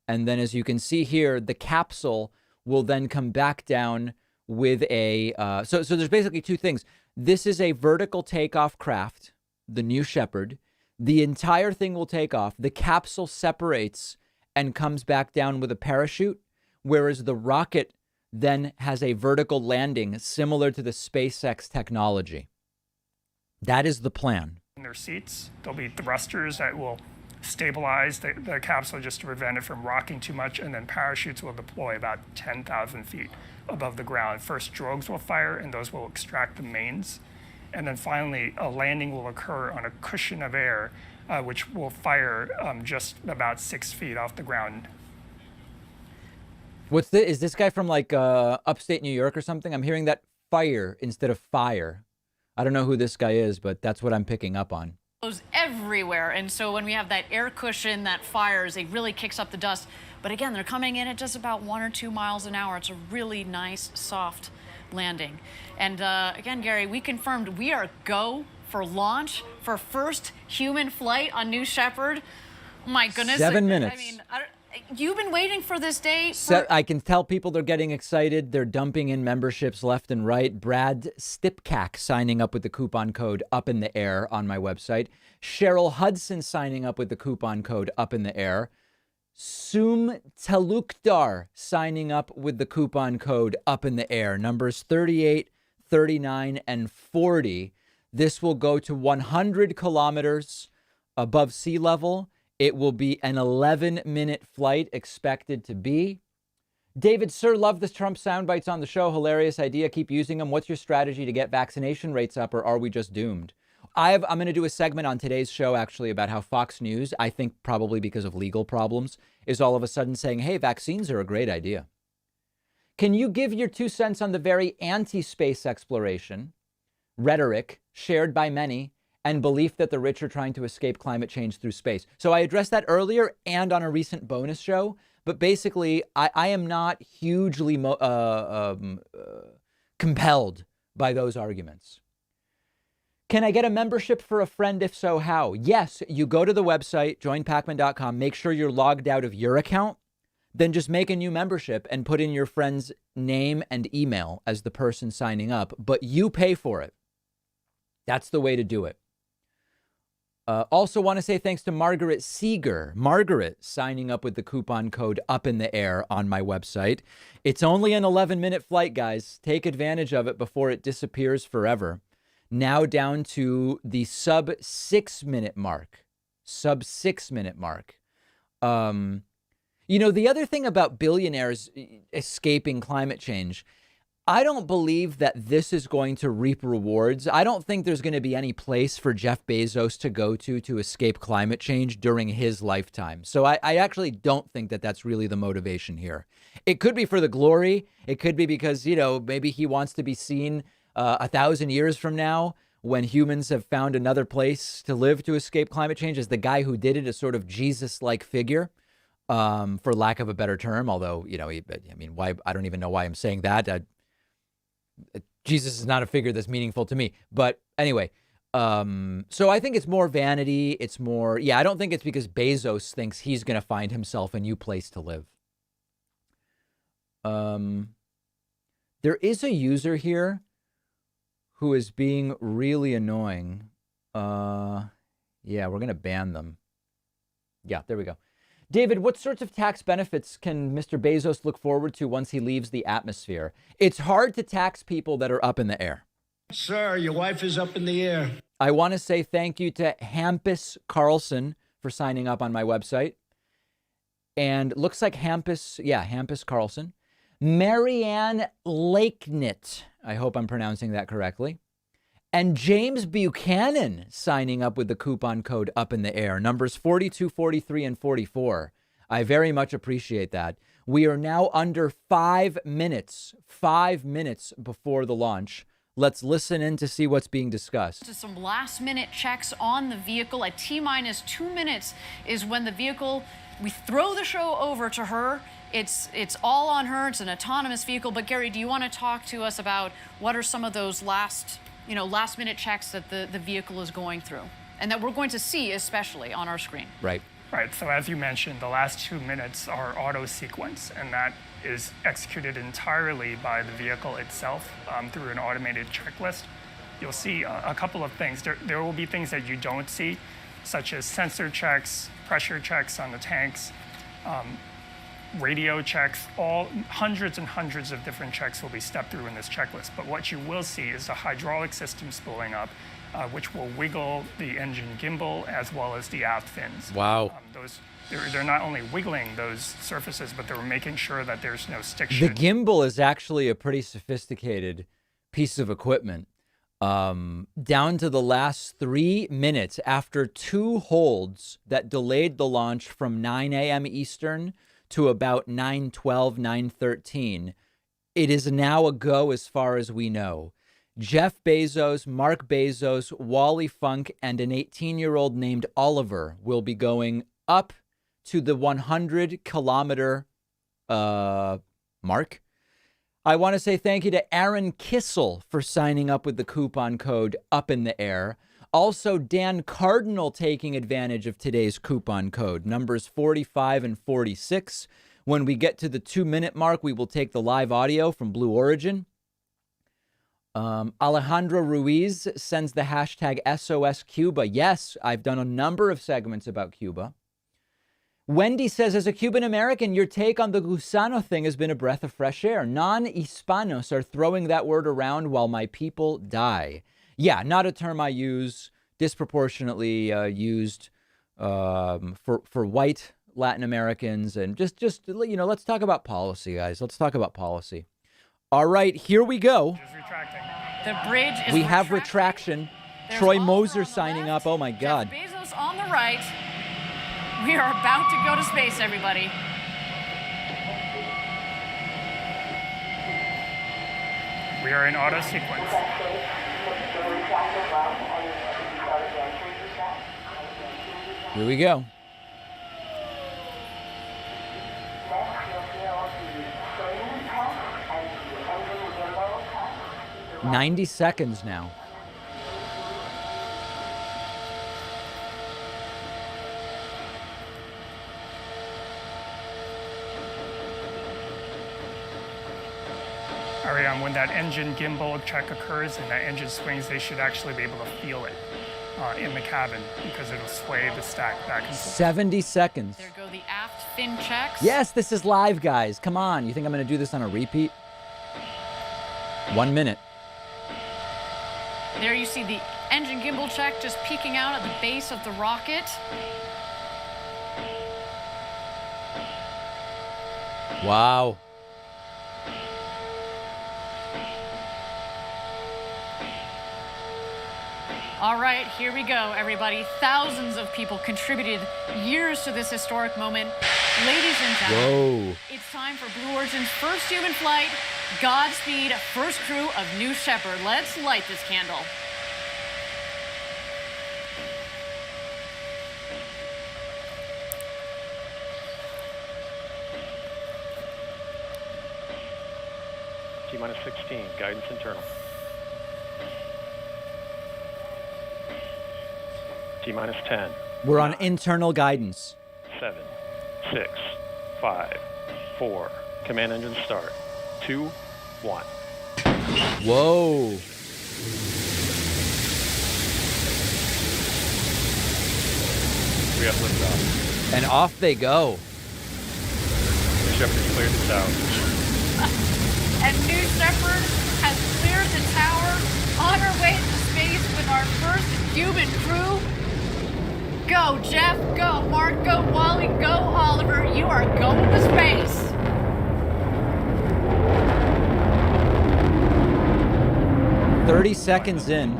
And then as you can see here, the capsule will then come back down with a... So there's basically 2 things. This is a vertical takeoff craft, the New Shepard. The entire thing will take off. The capsule separates and comes back down with a parachute, whereas the rocket then has a vertical landing similar to the SpaceX technology. That is the plan. In their seats, there'll be thrusters that will stabilize the capsule just to prevent it from rocking too much, and then parachutes will deploy about 10,000 feet above the ground. First, drogues will fire, and those will extract the mains. And then finally, a landing will occur on a cushion of air, which will fire just about 6 feet off the ground. Is this guy from like upstate New York or something? I'm hearing that fire instead of fire. I don't know who this guy is, but that's what I'm picking up on. Goes everywhere, and so when we have that air cushion that fires, it really kicks up the dust. But again, they're coming in at just about 1 or 2 miles an hour. It's a really nice, soft landing. And again, Gary, we confirmed we are go for launch for first human flight on New Shepard. Oh my goodness. 7 minutes. I mean, you've been waiting for this day. I can tell people they're getting excited. They're dumping in memberships left and right. Brad Stipkak signing up with the coupon code Up in the Air on my website. Cheryl Hudson signing up with the coupon code Up in the Air. Sum Talukdar signing up with the coupon code Up in the Air. Numbers 38, 39, and 40. This will go to 100 kilometers above sea level. It will be an 11-minute flight expected to be. David, sir, love the Trump sound bites on the show. Hilarious idea. Keep using them. What's your strategy to get vaccination rates up, or are we just doomed? I'm going to do a segment on today's show, actually, about how Fox News, I think probably because of legal problems, is all of a sudden saying, hey, vaccines are a great idea. Can you give your 2 cents on the very anti-space exploration rhetoric shared by many and belief that the rich are trying to escape climate change through space? So I addressed that earlier and on a recent bonus show, but basically I am not hugely compelled by those arguments. Can I get a membership for a friend? If so, how? Yes, you go to the website, joinpacman.com, make sure you're logged out of your account, then just make a new membership and put in your friend's name and email as the person signing up, but you pay for it. That's the way to do it. Also want to say thanks to Margaret Seeger. Margaret signing up with the coupon code Up in the Air on my website. It's only an 11-minute flight, guys. Take advantage of it before it disappears forever. Now down to the sub 6-minute mark. Sub 6-minute mark. You know, the other thing about billionaires escaping climate change, I don't believe that this is going to reap rewards. I don't think there's going to be any place for Jeff Bezos to go to escape climate change during his lifetime. So I actually don't think that that's really the motivation here. It could be for the glory. It could be because, you know, maybe he wants to be seen 1,000 years from now, when humans have found another place to live to escape climate change, as the guy who did it, a sort of Jesus-like figure, for lack of a better term. Although, you know, why? I don't even know why I'm saying that. Jesus is not a figure that's meaningful to me. But anyway, so I think it's more vanity. It's more, I don't think it's because Bezos thinks he's going to find himself a new place to live. There is a user here who is being really annoying. We're going to ban them. Yeah, there we go. David, what sorts of tax benefits can Mr. Bezos look forward to once he leaves the atmosphere? It's hard to tax people that are up in the air. Sir, your wife is up in the air. I want to say thank you to Hampus Carlson for signing up on my website. And looks like Hampus Carlson. Marianne Lakenit, I hope I'm pronouncing that correctly. And James Buchanan signing up with the coupon code Up in the Air, numbers 42, 43, and 44. I very much appreciate that. We are now under 5 minutes before the launch. Let's listen in to see what's being discussed. Just some last-minute checks on the vehicle. At T-minus 2 minutes is when the vehicle, we throw the show over to her. It's all on her. It's an autonomous vehicle. But Gary, do you want to talk to us about what are some of those last-minute checks that the vehicle is going through, and that we're going to see especially on our screen? Right. So as you mentioned, the last 2 minutes are auto sequence, and that is executed entirely by the vehicle itself through an automated checklist. You'll see a couple of things. There will be things that you don't see, such as sensor checks, pressure checks on the tanks, radio checks. All hundreds and hundreds of different checks will be stepped through in this checklist. But what you will see is the hydraulic system spooling up, which will wiggle the engine gimbal as well as the aft fins. Wow. They're not only wiggling those surfaces, but they're making sure that there's no stiction. The gimbal is actually a pretty sophisticated piece of equipment. Down to the last 3 minutes after 2 holds that delayed the launch from 9 a.m. Eastern to about 9:12, 9:13. It is now a go as far as we know. Jeff Bezos, Mark Bezos, Wally Funk, and an 18-year-old named Oliver will be going up to the 100-kilometer mark. I want to say thank you to Aaron Kissel for signing up with the coupon code Up in the Air. Also, Dan Cardinal taking advantage of today's coupon code, numbers 45 and 46. When we get to the 2-minute mark, we will take the live audio from Blue Origin. Alejandro Ruiz sends the hashtag SOS Cuba. Yes, I've done a number of segments about Cuba. Wendy says, as a Cuban American, your take on the gusano thing has been a breath of fresh air. Non-Hispanos are throwing that word around while my people die. Yeah, not a term I use, disproportionately used for white Latin Americans. And just let's talk about policy, guys. Let's talk about policy. All right, here we go. The bridge is We have retraction. There's Troy Oliver Moser on the signing left, up. Oh, my God. Jeff Bezos on the right. We are about to go to space, everybody. We are in auto sequence. Here we go. "90 seconds now. Ariane, when that engine gimbal check occurs and that engine swings, they should actually be able to feel it in the cabin because it'll sway the stack back and forth. 70 seconds. There go the aft fin checks. Yes, this is live, guys. Come on. You think I'm going to do this on a repeat? 1 minute. There you see the engine gimbal check just peeking out at the base of the rocket. Wow. All right, here we go, everybody. Thousands of people contributed years to this historic moment. Ladies and gentlemen, Whoa. It's time for Blue Origin's first human flight. Godspeed, first crew of New Shepard. Let's light this candle. T-minus 16, guidance internal. T-minus 10. We're on internal guidance. 7, 6, 5, 4. Command engine start. 2, 1. Whoa. We have liftoff. And off they go. Shepard cleared the tower. And New Shepard has cleared the tower on our way to space with our first human crew. Go, Jeff. Go, Mark. Go, Wally. Go, Oliver. You are going to space. "30 seconds in.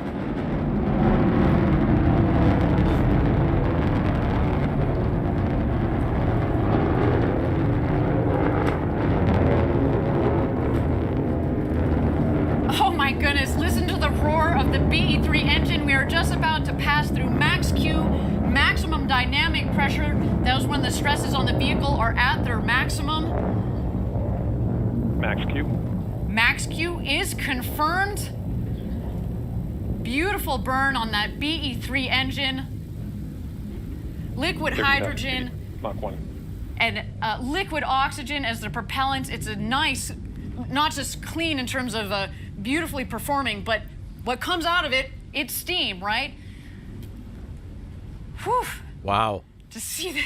Oh my goodness, listen to the roar of the BE-3 engine. We are just about to pass through max Q, maximum dynamic pressure. That is when the stresses on the vehicle are at their maximum. Max Q. Max Q is confirmed. Beautiful burn on that BE-3 engine. Liquid hydrogen Mach 1. and liquid oxygen as the propellant. It's a nice, not just clean in terms of beautifully performing, but what comes out of it, it's steam, right? Whew. Wow. To see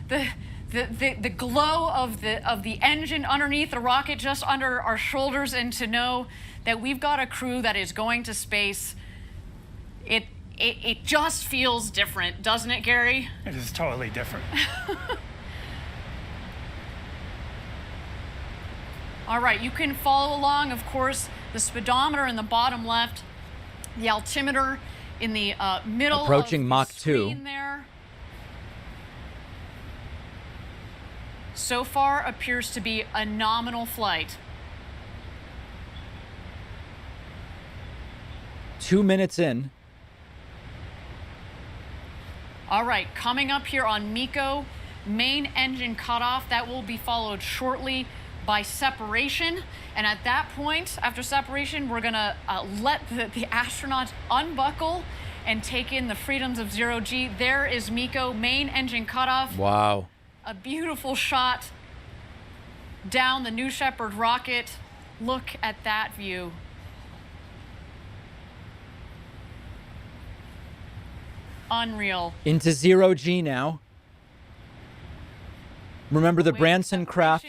the glow of the engine underneath the rocket, just under our shoulders, and to know that we've got a crew that is going to space, it just feels different, doesn't it, Gary? It is totally different. All right, you can follow along, of course, the speedometer in the bottom left, the altimeter in the middle Approaching of the Mach 2. screen there. So far appears to be a nominal flight. 2 minutes in. All right, coming up here on MECO, main engine cutoff. That will be followed shortly by separation. And at that point, after separation, we're gonna let the astronauts unbuckle and take in the freedoms of zero G. There is MECO, main engine cutoff. Wow. A beautiful shot down the New Shepard rocket. Look at that view. Unreal. Into zero G now. Remember, the Branson craft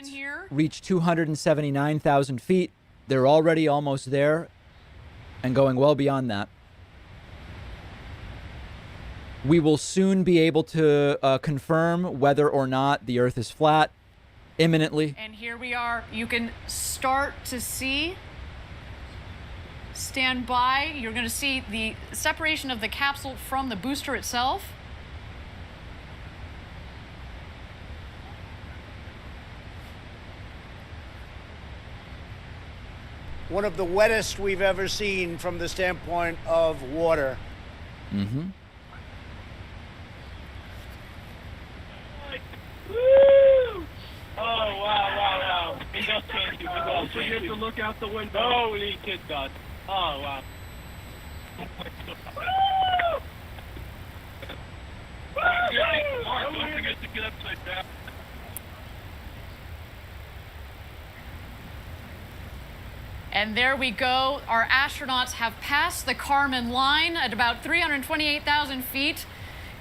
reached 279,000 feet. They're already almost there and going well beyond that. We will soon be able to confirm whether or not the Earth is flat imminently. And here we are. You can start to see. Stand by. You're going to see the separation of the capsule from the booster itself. One of the wettest we've ever seen from the standpoint of water. Mm-hmm. Woo! Oh, wow. He does change you. Also, you have to look out the window. Holy kid, God. Oh, wow. Don't forget to get upside down. And there we go. Our astronauts have passed the Kármán line at about 328,000 feet,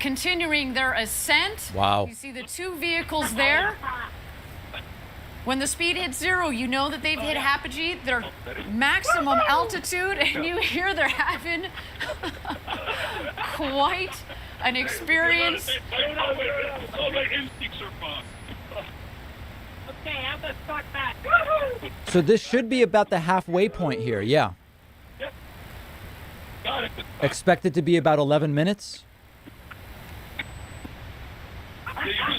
continuing their ascent. Wow. You see the two vehicles there. When the speed hits zero, you know that they've hit apogee, their maximum altitude, and you hear they're having quite an experience. All my instincts are fine. Okay, I'm gonna start back. So this should be about the halfway point here, yeah. Expected to be about 11 minutes.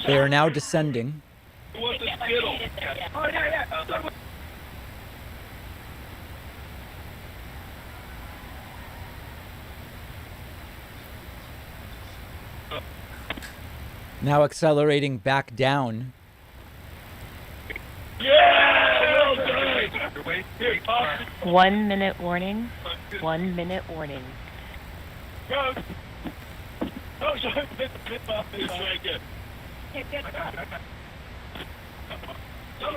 They are now descending. What's the skittle? Oh, yeah. Now accelerating back down. Yeah! 1 minute warning. 1 minute warning. Go! Oh, sorry. Let's try again. So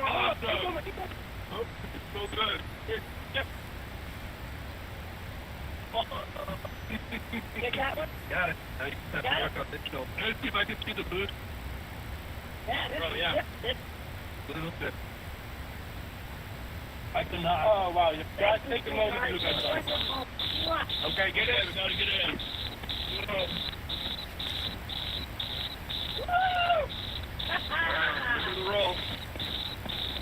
good. Get that one? Got it. Let's see if I can see the boost. Yeah, A little bit. I cannot. Oh, wow. You guys take a moment to look at that. Okay, get in. We gotta get in. Look at the roll.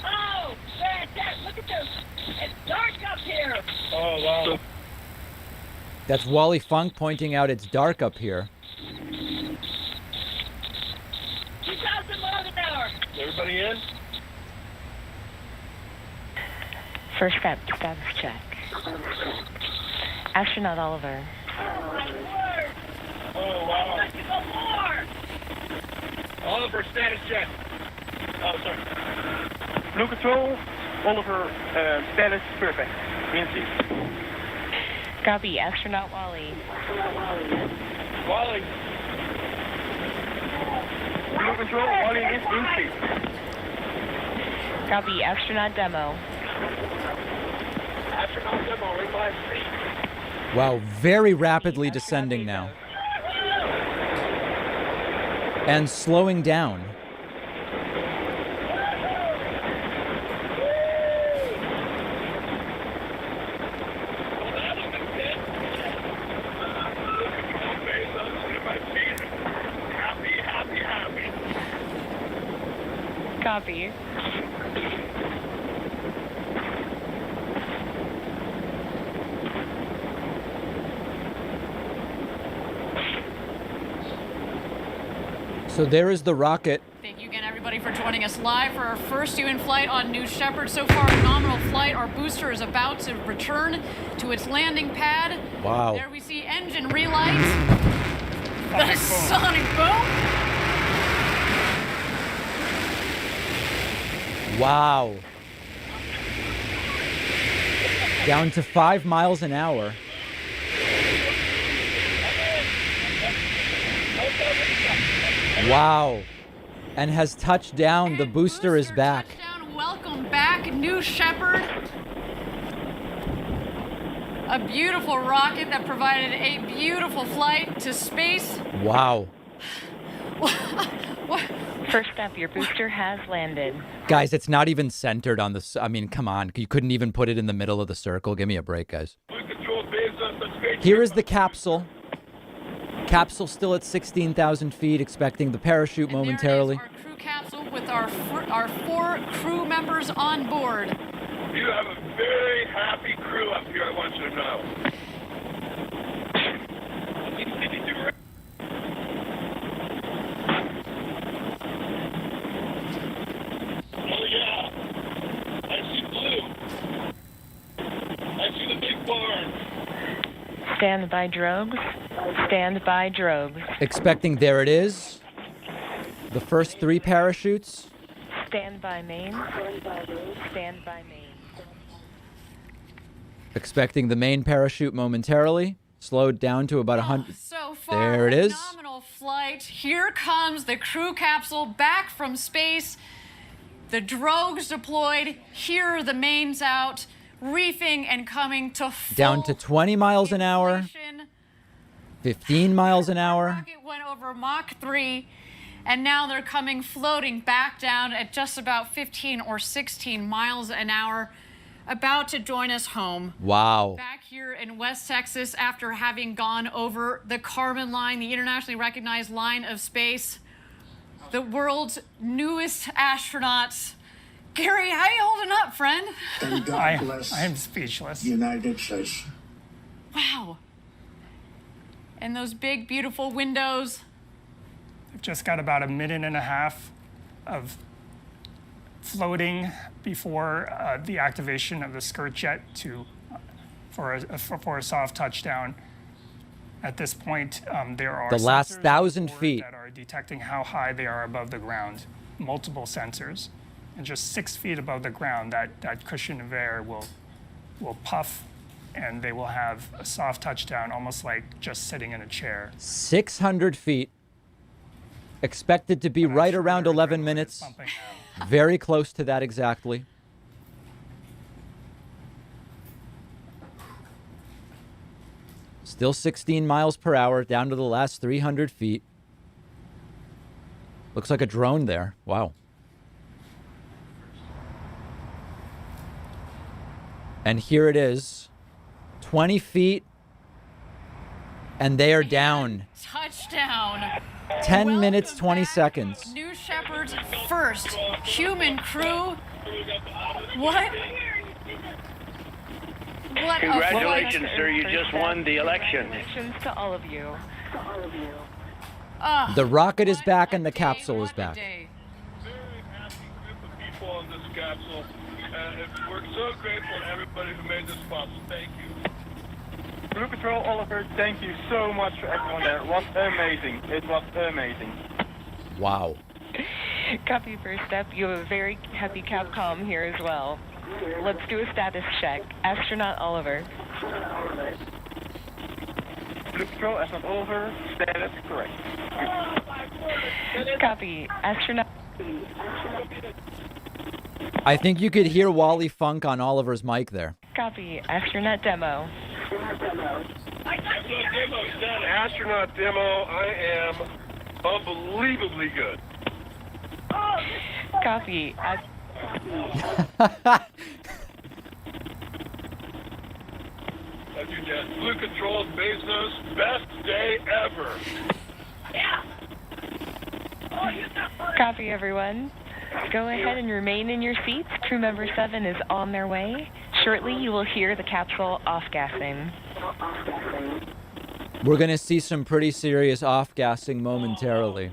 Oh, fantastic. Look at this. It's dark up here. Oh, wow. That's Wally Funk pointing out it's dark up here. 2,000 miles an hour. Everybody in? First step, status check. Astronaut Oliver. Oh, wow. Let's go more. Oliver, status check. Oh, sorry. Blue Control, Oliver, status perfect. Nancy. Copy, astronaut Wally. Wally. Blue Control, Wally is in space. Copy, astronaut demo. Astronaut demo, right by me. Wow, very rapidly descending now. And slowing down. Copy. So there is the rocket. Thank you again, everybody, for joining us live for our first UN flight on New Shepard. So far, a nominal flight. Our booster is about to return to its landing pad. Wow. There we see engine relights. The sonic boom. Wow. Down to 5 miles an hour. Wow. And has touched down. The booster is back. Touchdown. Welcome back, New Shepard. A beautiful rocket that provided a beautiful flight to space. Wow. What? First up, your booster has landed. Guys, it's not even centered on the... I mean, come on. You couldn't even put it in the middle of the circle. Give me a break, guys. Here is the capsule. Capsule still at 16,000 feet, expecting the parachute momentarily. Our crew capsule with our 4 crew members on board. You have a very happy crew up here, I want you to know. Oh yeah, I see blue. I see the big barn. Stand by drogues. Stand by drogues. Expecting, there it is. The first 3 parachutes. Stand by main. Stand by main. Expecting the main parachute momentarily. Slowed down to about 100. So far, there it is. phenomenal flight. Here comes the crew capsule back from space. The drogues deployed. Here are the mains out, reefing and coming to full Down to 20 miles an hour. 15 miles an hour. Rocket went over Mach 3, and now they're coming floating back down at just about 15 or 16 miles an hour, about to join us home. Wow. Back here in West Texas, after having gone over the Kármán line, the internationally recognized line of space, the world's newest astronauts. Gary, how you holding up, friend? I am speechless. United States. Wow. And those big, beautiful windows. I've just got about a minute and a half of floating before the activation of the skirt jet for a soft touchdown. At this point, there are the last sensors 1,000 feet that are detecting how high they are above the ground. Multiple sensors, and just 6 feet above the ground, that cushion of air will puff, and they will have a soft touchdown, almost like just sitting in a chair. 600 feet. Expected to be right around 11 minutes. Very close to that exactly. Still 16 miles per hour, down to the last 300 feet. Looks like a drone there. Wow. And here it is. 20 feet. And they are down. Touchdown. 10 minutes, 20 seconds. New Shepard's first human crew. What? What Congratulations, sir. You just won the election. Congratulations to all of you. The rocket is back and the capsule is back. Very happy group of people on this capsule. We're so grateful to everybody who made this possible. Thank you. Blue Patrol, Oliver, thank you so much for everyone there. It was amazing. It was amazing. Wow. Copy. First up, you have a very happy Capcom here as well. Let's do a status check. Astronaut Oliver. Blue Patrol, astronaut Oliver, status correct. Copy. Astronaut. I think you could hear Wally Funk on Oliver's mic there. Copy. Astronaut Demo. Astronaut Demo, I am unbelievably good. Copy. Blue Control, Bezos, best day ever. Yeah. Copy, everyone. Go ahead and remain in your seats. Crew member 7 is on their way. Shortly, you will hear the capsule off-gassing. We're going to see some pretty serious off-gassing momentarily.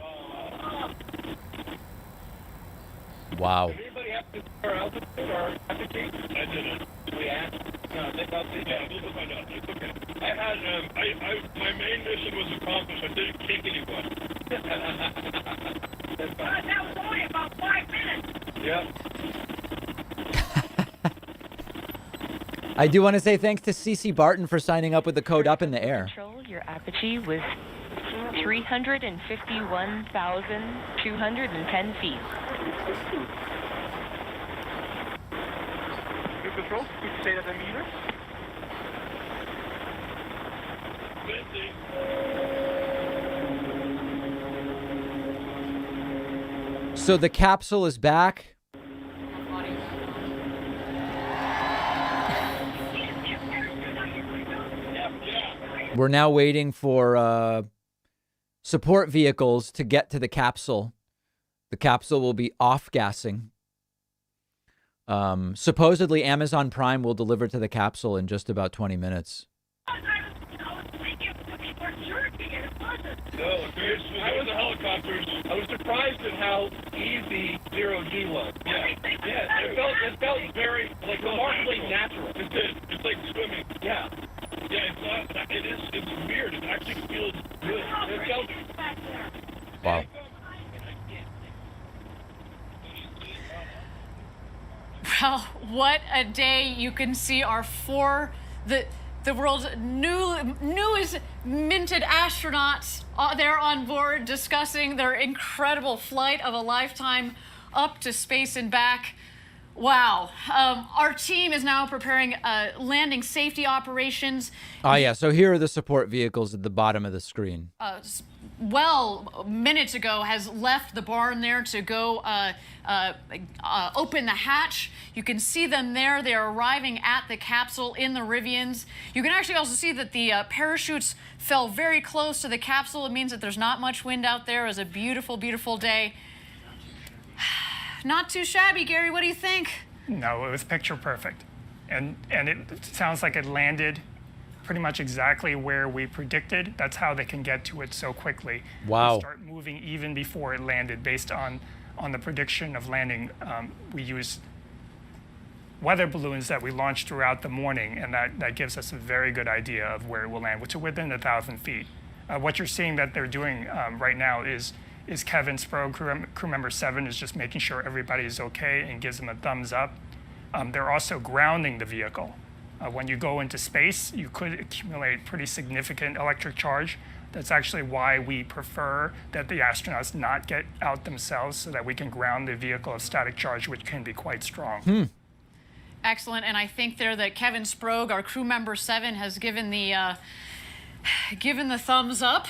Wow. Anybody have to or altitude or altitude? I didn't. We asked. No, they thought they did. We'll find out. It's okay. I had, my main mission was accomplished. I didn't kick anyone. That was only about 5 minutes. Yep. I do want to say thanks to CC Barton for signing up with the code Up in the Air. Control, your apogee was 351,210 feet. Blue Patrol, please say that in meters. 50. So the capsule is back. We're now waiting for support vehicles to get to the capsule. The capsule will be off-gassing. Supposedly, Amazon Prime will deliver to the capsule in just about 20 minutes. No, I was a helicopter. I was surprised at how easy zero-G was. Yeah. It felt very, like, remarkably natural. It did. It's like swimming. Yeah. Yeah, it's weird. It actually feels good. It felt... Wow. Well, what a day. You can see our the world's newest minted astronauts there on board discussing their incredible flight of a lifetime up to space and back. Wow. Our team is now preparing landing safety operations. Oh, yeah. So here are the support vehicles at the bottom of the screen. Minutes ago has left the barn there to go open the hatch. You can see them there. They're arriving at the capsule in the Rivians. You can actually also see that the parachutes fell very close to the capsule. It means that there's not much wind out there. It was a beautiful, beautiful day. Not too shabby, Gary. What do you think? No, it was picture perfect. And it sounds like it landed pretty much exactly where we predicted. That's how they can get to it so quickly. Wow. They start moving even before it landed based on the prediction of landing. We used weather balloons that we launched throughout the morning, and that gives us a very good idea of where it will land, which is within 1,000 feet. What you're seeing that they're doing right now is Kevin Sprague, crew member 7, is just making sure everybody is okay and gives them a thumbs up. They're also grounding the vehicle. When you go into space, you could accumulate pretty significant electric charge. That's actually why we prefer that the astronauts not get out themselves so that we can ground the vehicle of static charge, which can be quite strong. Excellent. And I think there that Kevin Sprague, our crew member 7, has given the thumbs up.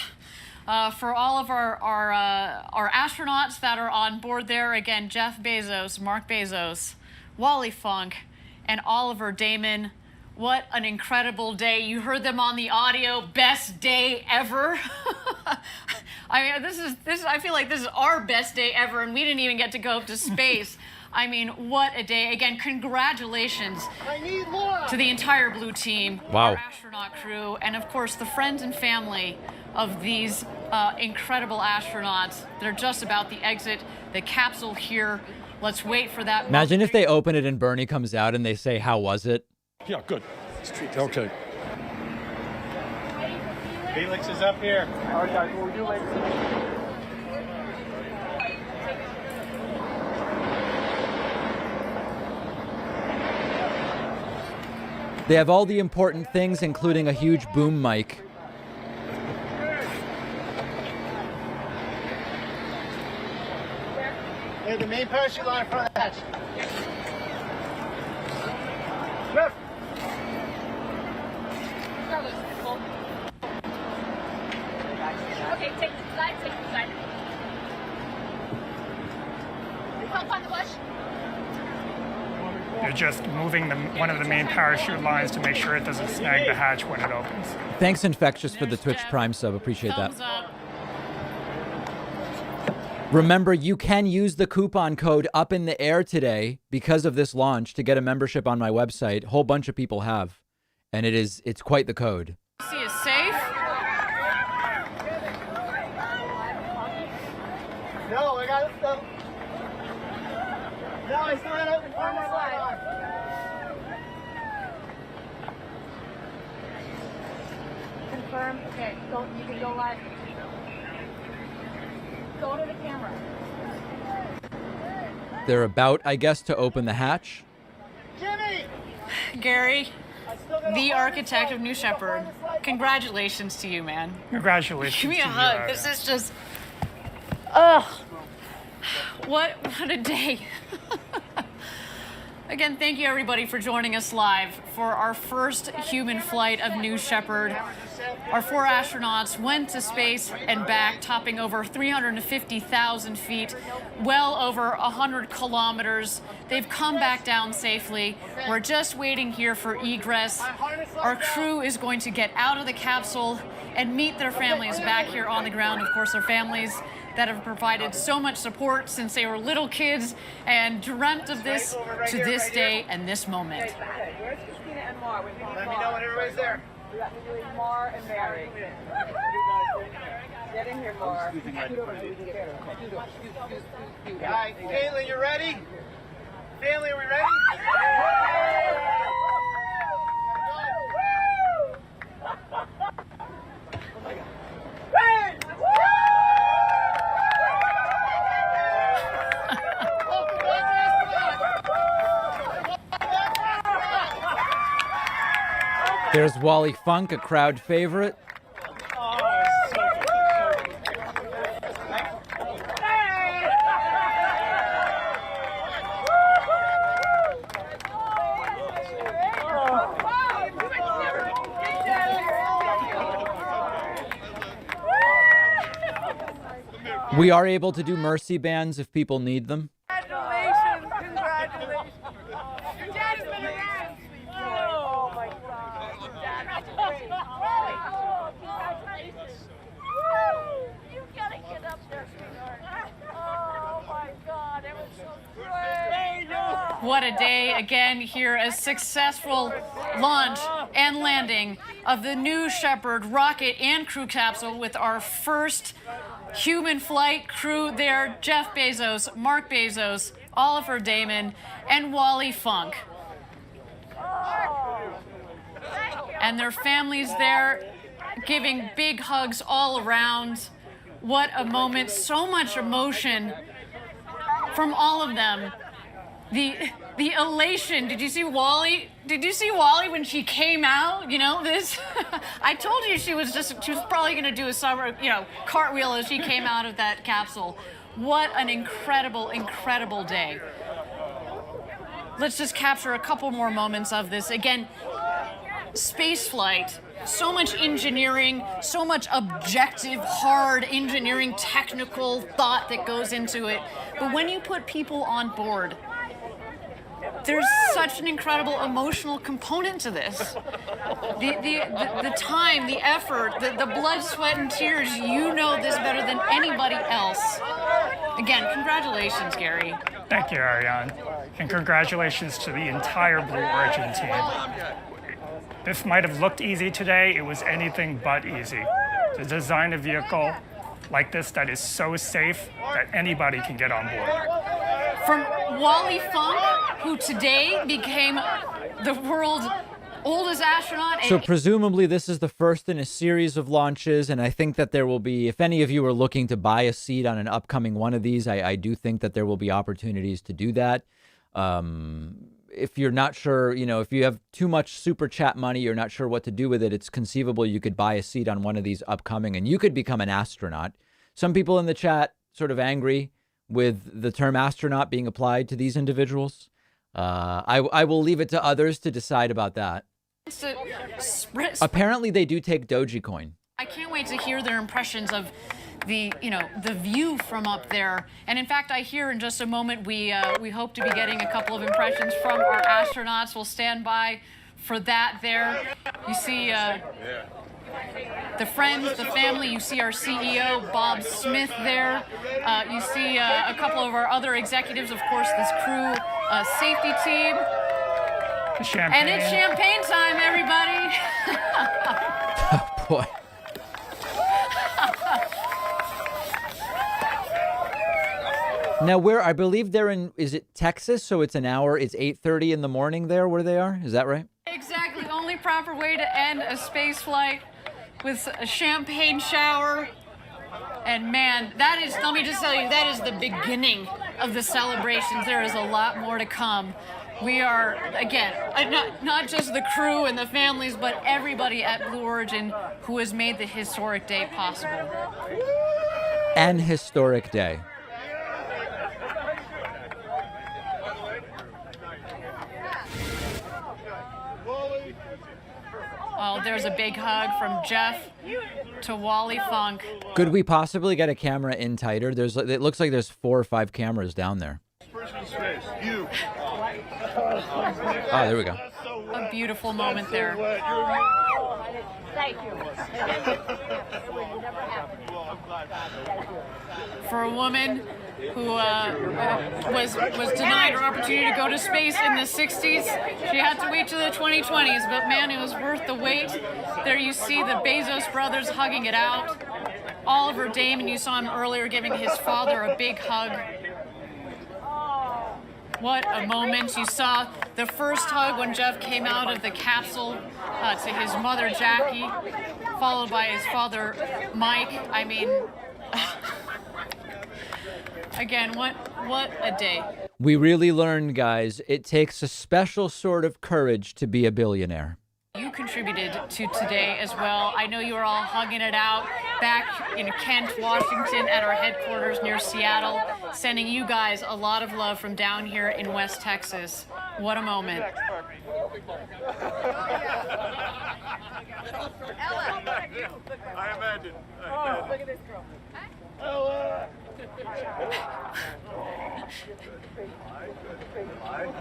For all of our astronauts that are on board there. Again, Jeff Bezos, Mark Bezos, Wally Funk, and Oliver Damon. What an incredible day. You heard them on the audio. Best day ever. I mean, I feel like this is our best day ever, and we didn't even get to go up to space. I mean, what a day. Again, congratulations to the entire Blue Team, our astronaut crew, and of course the friends and family of these incredible astronauts. They're just about to exit the capsule here. Let's wait for that. Imagine if they open it and Bernie comes out and they say, "How was it?" Yeah, good. Okay. Felix is up here. All right, guys, what we do later. They have all the important things, including a huge boom mic. Hey, the main parachute line in front of the hatch. Left. Okay, take the side, take the side. Help on the bush. They're just moving one of the main parachute lines to make sure it doesn't snag the hatch when it opens. Thanks, Infectious, for the Twitch Prime sub. Appreciate that. Remember, you can use the coupon code Up in the Air today because of this launch to get a membership on my website. A whole bunch of people have, and it's quite the code. See is safe. No, I got it. No, I still got it in front of my line. Confirm. Okay, you can go live. Go to the camera. They're about, I guess, to open the hatch. Jimmy! Gary, the architect of New Shepard, congratulations to you, man. Congratulations. Give me a to you, hug. This is just, ugh. What a day. Again, thank you everybody for joining us live for our first human flight of New Shepard. Our 4 astronauts went to space and back, topping over 350,000 feet, well over 100 kilometers. They've come back down safely. We're just waiting here for egress. Our crew is going to get out of the capsule and meet their families back here on the ground. Of course, their families that have provided so much support since they were little kids and dreamt of this to this day and this moment. Let me know when everybody's there. We got Mar and Mary. Get in here, Mar. Guys, Caitlin, you ready? Family, are we ready? There's Wally Funk, a crowd favorite. We are able to do mercy bands if people need them. Congratulations, congratulations. Your dad's been around. Oh my God. Your dad's great. Congratulations. You gotta get up there, sweetheart. Oh my God, it was so great. What a day again here, a successful launch and landing of the New Shepard rocket and crew capsule with our first human flight crew there, Jeff Bezos, Mark Bezos, Oliver Damon, and Wally Funk. And their families there giving big hugs all around. What a moment, so much emotion from all of them. The elation. Did you see Wally? Did you see Wally when she came out? You know, this, I told you she was probably going to do a summer, cartwheel as she came out of that capsule. What an incredible, incredible day. Let's just capture a couple more moments of this. Again, spaceflight, so much engineering, so much objective, hard engineering, technical thought that goes into it. But when you put people on board, there's such an incredible emotional component to this. The time, the effort, the blood, sweat, and tears, you know this better than anybody else. Again, congratulations, Gary. Thank you, Ariane. And congratulations to the entire Blue Origin team. This might have looked easy today. It was anything but easy. To design a vehicle like this that is so safe that anybody can get on board. From Wally Funk, who today became the world's oldest astronaut. So presumably this is the first in a series of launches, and I think that there will be, if any of you are looking to buy a seat on an upcoming one of these, I do think that there will be opportunities to do that. If you're not sure, if you have too much super chat money, you're not sure what to do with it, it's conceivable you could buy a seat on one of these upcoming and you could become an astronaut. Some people in the chat sort of angry with the term astronaut being applied to these individuals. I will leave it to others to decide about that. Apparently they do take Dogecoin. I can't wait to hear their impressions of the view from up there. And in fact, I hear in just a moment we hope to be getting a couple of impressions from our astronauts. We'll stand by for that there. You see the friends, the family. You see our CEO, Bob Smith, there. You see a couple of our other executives, of course, this crew safety team. Champagne. And it's champagne time, everybody. Oh, boy. Now, I believe they're in, is it Texas? So it's an hour, it's 8:30 in the morning there where they are? Is that right? Exactly. Only proper way to end a space flight with a champagne shower. And man, that is, let me just tell you, that is the beginning of the celebrations. There is a lot more to come. We are, again, not just the crew and the families, but everybody at Blue Origin who has made the historic day possible. An historic day. Oh, there's a big hug from Jeff to Wally Funk. Could we possibly get a camera in tighter? It looks like there's 4 or 5 cameras down there. You. Oh, there we go. A beautiful moment there. Thank you. For a woman who was denied her opportunity to go to space in the 60s, she had to wait till the 2020s, but man, it was worth the wait. There you see the Bezos brothers hugging it out. Oliver Damon, you saw him earlier giving his father a big hug. What a moment. You saw the first hug when Jeff came out of the capsule to his mother, Jackie, followed by his father, Mike. I mean, again, what a day. We really learned, guys, it takes a special sort of courage to be a billionaire. You contributed to today as well. I know you were all hugging it out back in Kent, Washington at our headquarters near Seattle, sending you guys a lot of love from down here in West Texas. What a moment. I imagine. Oh, look at this girl. Ella.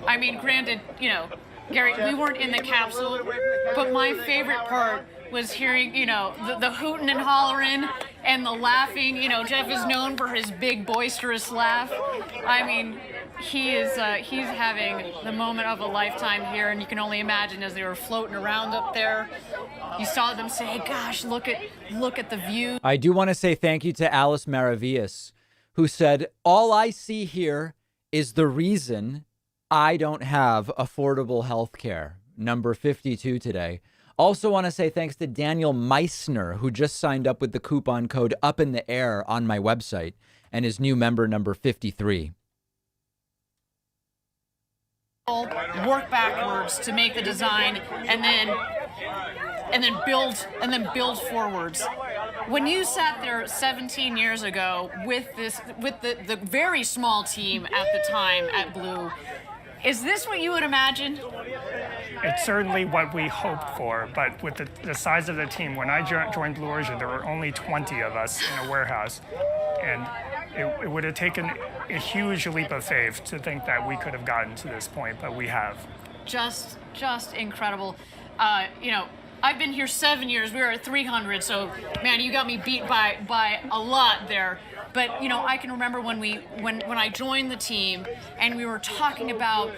I mean, granted, you know, Gary, we weren't in the capsule, but my favorite part was hearing, you know, the hooting and hollering and the laughing. You know, Jeff is known for his big boisterous laugh. I mean, he's having the moment of a lifetime here, and you can only imagine as they were floating around up there. You saw them say, "Gosh, look at the view." I do want to say thank you to Alice Maravillas, who said, "All I see here is the reason I don't have affordable health care." Number 52 today. Also want to say thanks to Daniel Meissner, who just signed up with the coupon code Up in the Air on my website and is new member number 53. Work backwards to make the design and then build forwards. When you sat there 17 years ago with the very small team at the time at Blue, is this what you would imagine? It's certainly what we hoped for, but with the size of the team, when I joined Blue Origin, there were only 20 of us in a warehouse, and it would have taken a huge leap of faith to think that we could have gotten to this point, but we have. Just incredible. You know, I've been here 7 years. We were at 300, so man, you got me beat by a lot there. But you know, I can remember when I joined the team and we were talking about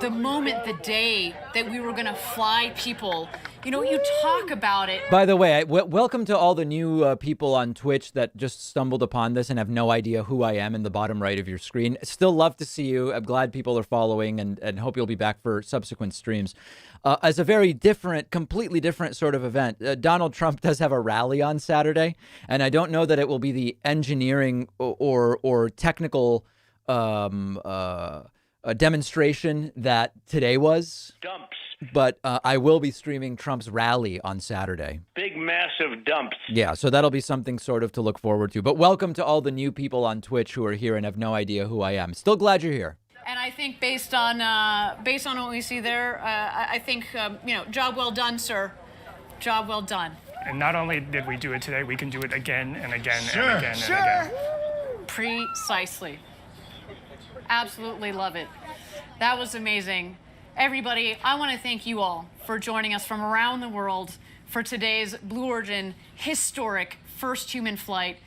the moment, the day that we were going to fly people. You know, you talk about it. By the way, welcome to all the new people on Twitch that just stumbled upon this and have no idea who I am in the bottom right of your screen. Still love to see you. I'm glad people are following and hope you'll be back for subsequent streams. As a very different, completely different sort of event, Donald Trump does have a rally on Saturday, and I don't know that it will be the engineering or technical demonstration that today was. Dumps. But I will be streaming Trump's rally on Saturday. Big, massive dumps. Yeah, so that'll be something sort of to look forward to. But welcome to all the new people on Twitch who are here and have no idea who I am. Still glad you're here. And I think based on what we see there, I think you know, job well done, sir. Job well done. And not only did we do it today, we can do it again and again Sure, and again sure. and again. Precisely. Absolutely love it. That was amazing. Everybody, I want to thank you all for joining us from around the world for today's Blue Origin historic first human flight.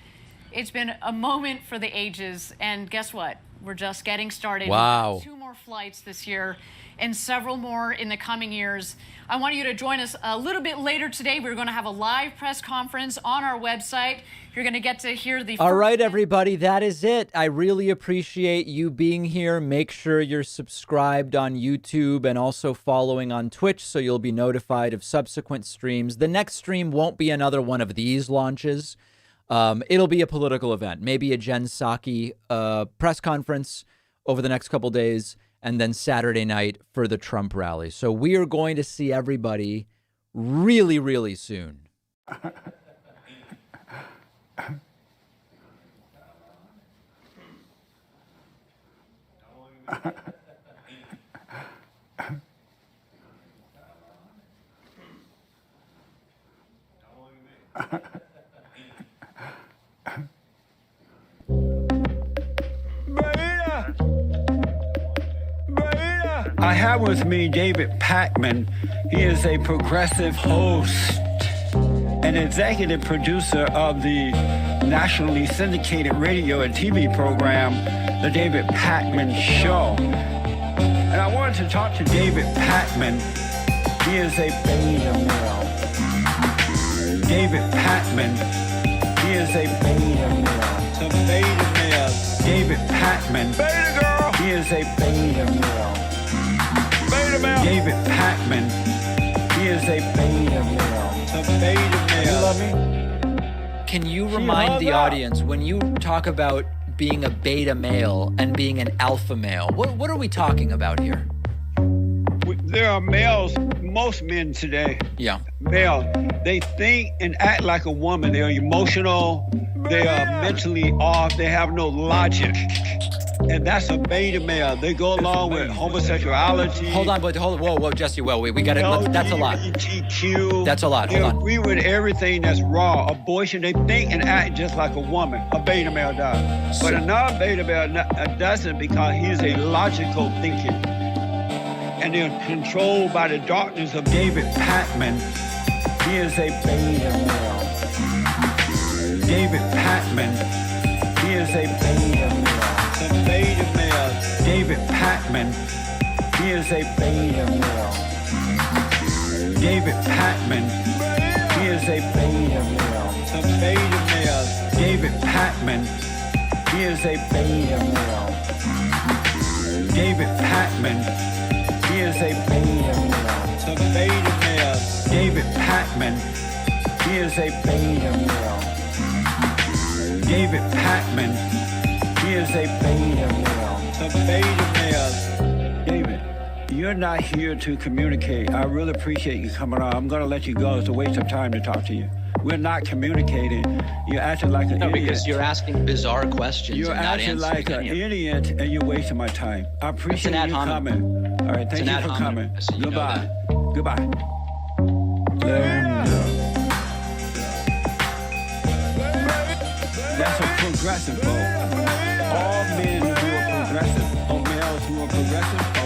It's been a moment for the ages, and guess what? We're just getting started. Wow. We've got 2 more flights this year and several more in the coming years. I want you to join us a little bit later today. We're going to have a live press conference on our website. You're going to get to hear the All right, everybody, that is it. I really appreciate you being here. Make sure you're subscribed on YouTube and also following on Twitch so you'll be notified of subsequent streams. The next stream won't be another one of these launches. It'll be a political event, maybe a Jen Psaki press conference over the next couple days, and then Saturday night for the Trump rally. So we are going to see everybody really, really soon. I have with me David Pakman. He is a progressive host and executive producer of the nationally syndicated radio and TV program, The David Pakman Show. And I wanted to talk to David Pakman. He is a beta male. David Pakman. He is a beta male. The beta male. David Pakman. Beta girl. He is a beta male. Beta male. David Pakman. He is a beta male. The beta male. You love me? Can you remind the audience, when you talk about being a beta male and being an alpha male, what are we talking about here? There are males, most men today. Yeah. Male. They think and act like a woman. They are emotional. They are mentally off. They have no logic. And that's a beta male. They go along with homosexuality. Hold on, whoa, Jesse, we got it. That's a lot. LGBTQ. That's a lot. They Hold on. agree with everything that's raw. Abortion, they think and act just like a woman. A beta male does. But a non-beta male doesn't, because he's a logical thinking. And they're controlled by the darkness of David Pakman. He is a beta male. David Pakman. He is a beta male. The beta male. David Pakman. He is a beta male. David Pakman. He is a beta male. The beta male. David Pakman. He is a beta male. David Pakman. He is a beta male. The beta male. David Pakman. He is a beta male. David Pakman. He is a beta male. The beta male. David, you're not here to communicate. I really appreciate you coming on. I'm going to let you go. It's a waste of time to talk to you. We're not communicating. You're acting like an idiot. No, because you're asking bizarre questions You're and not acting answering like an any of them. idiot, and you're wasting my time. I appreciate ad you hominem. coming. All right, thank It's an you ad for hominem, coming. so you know Goodbye. that. Goodbye. That's a progressive vote. All men who are progressive, or males who are progressive,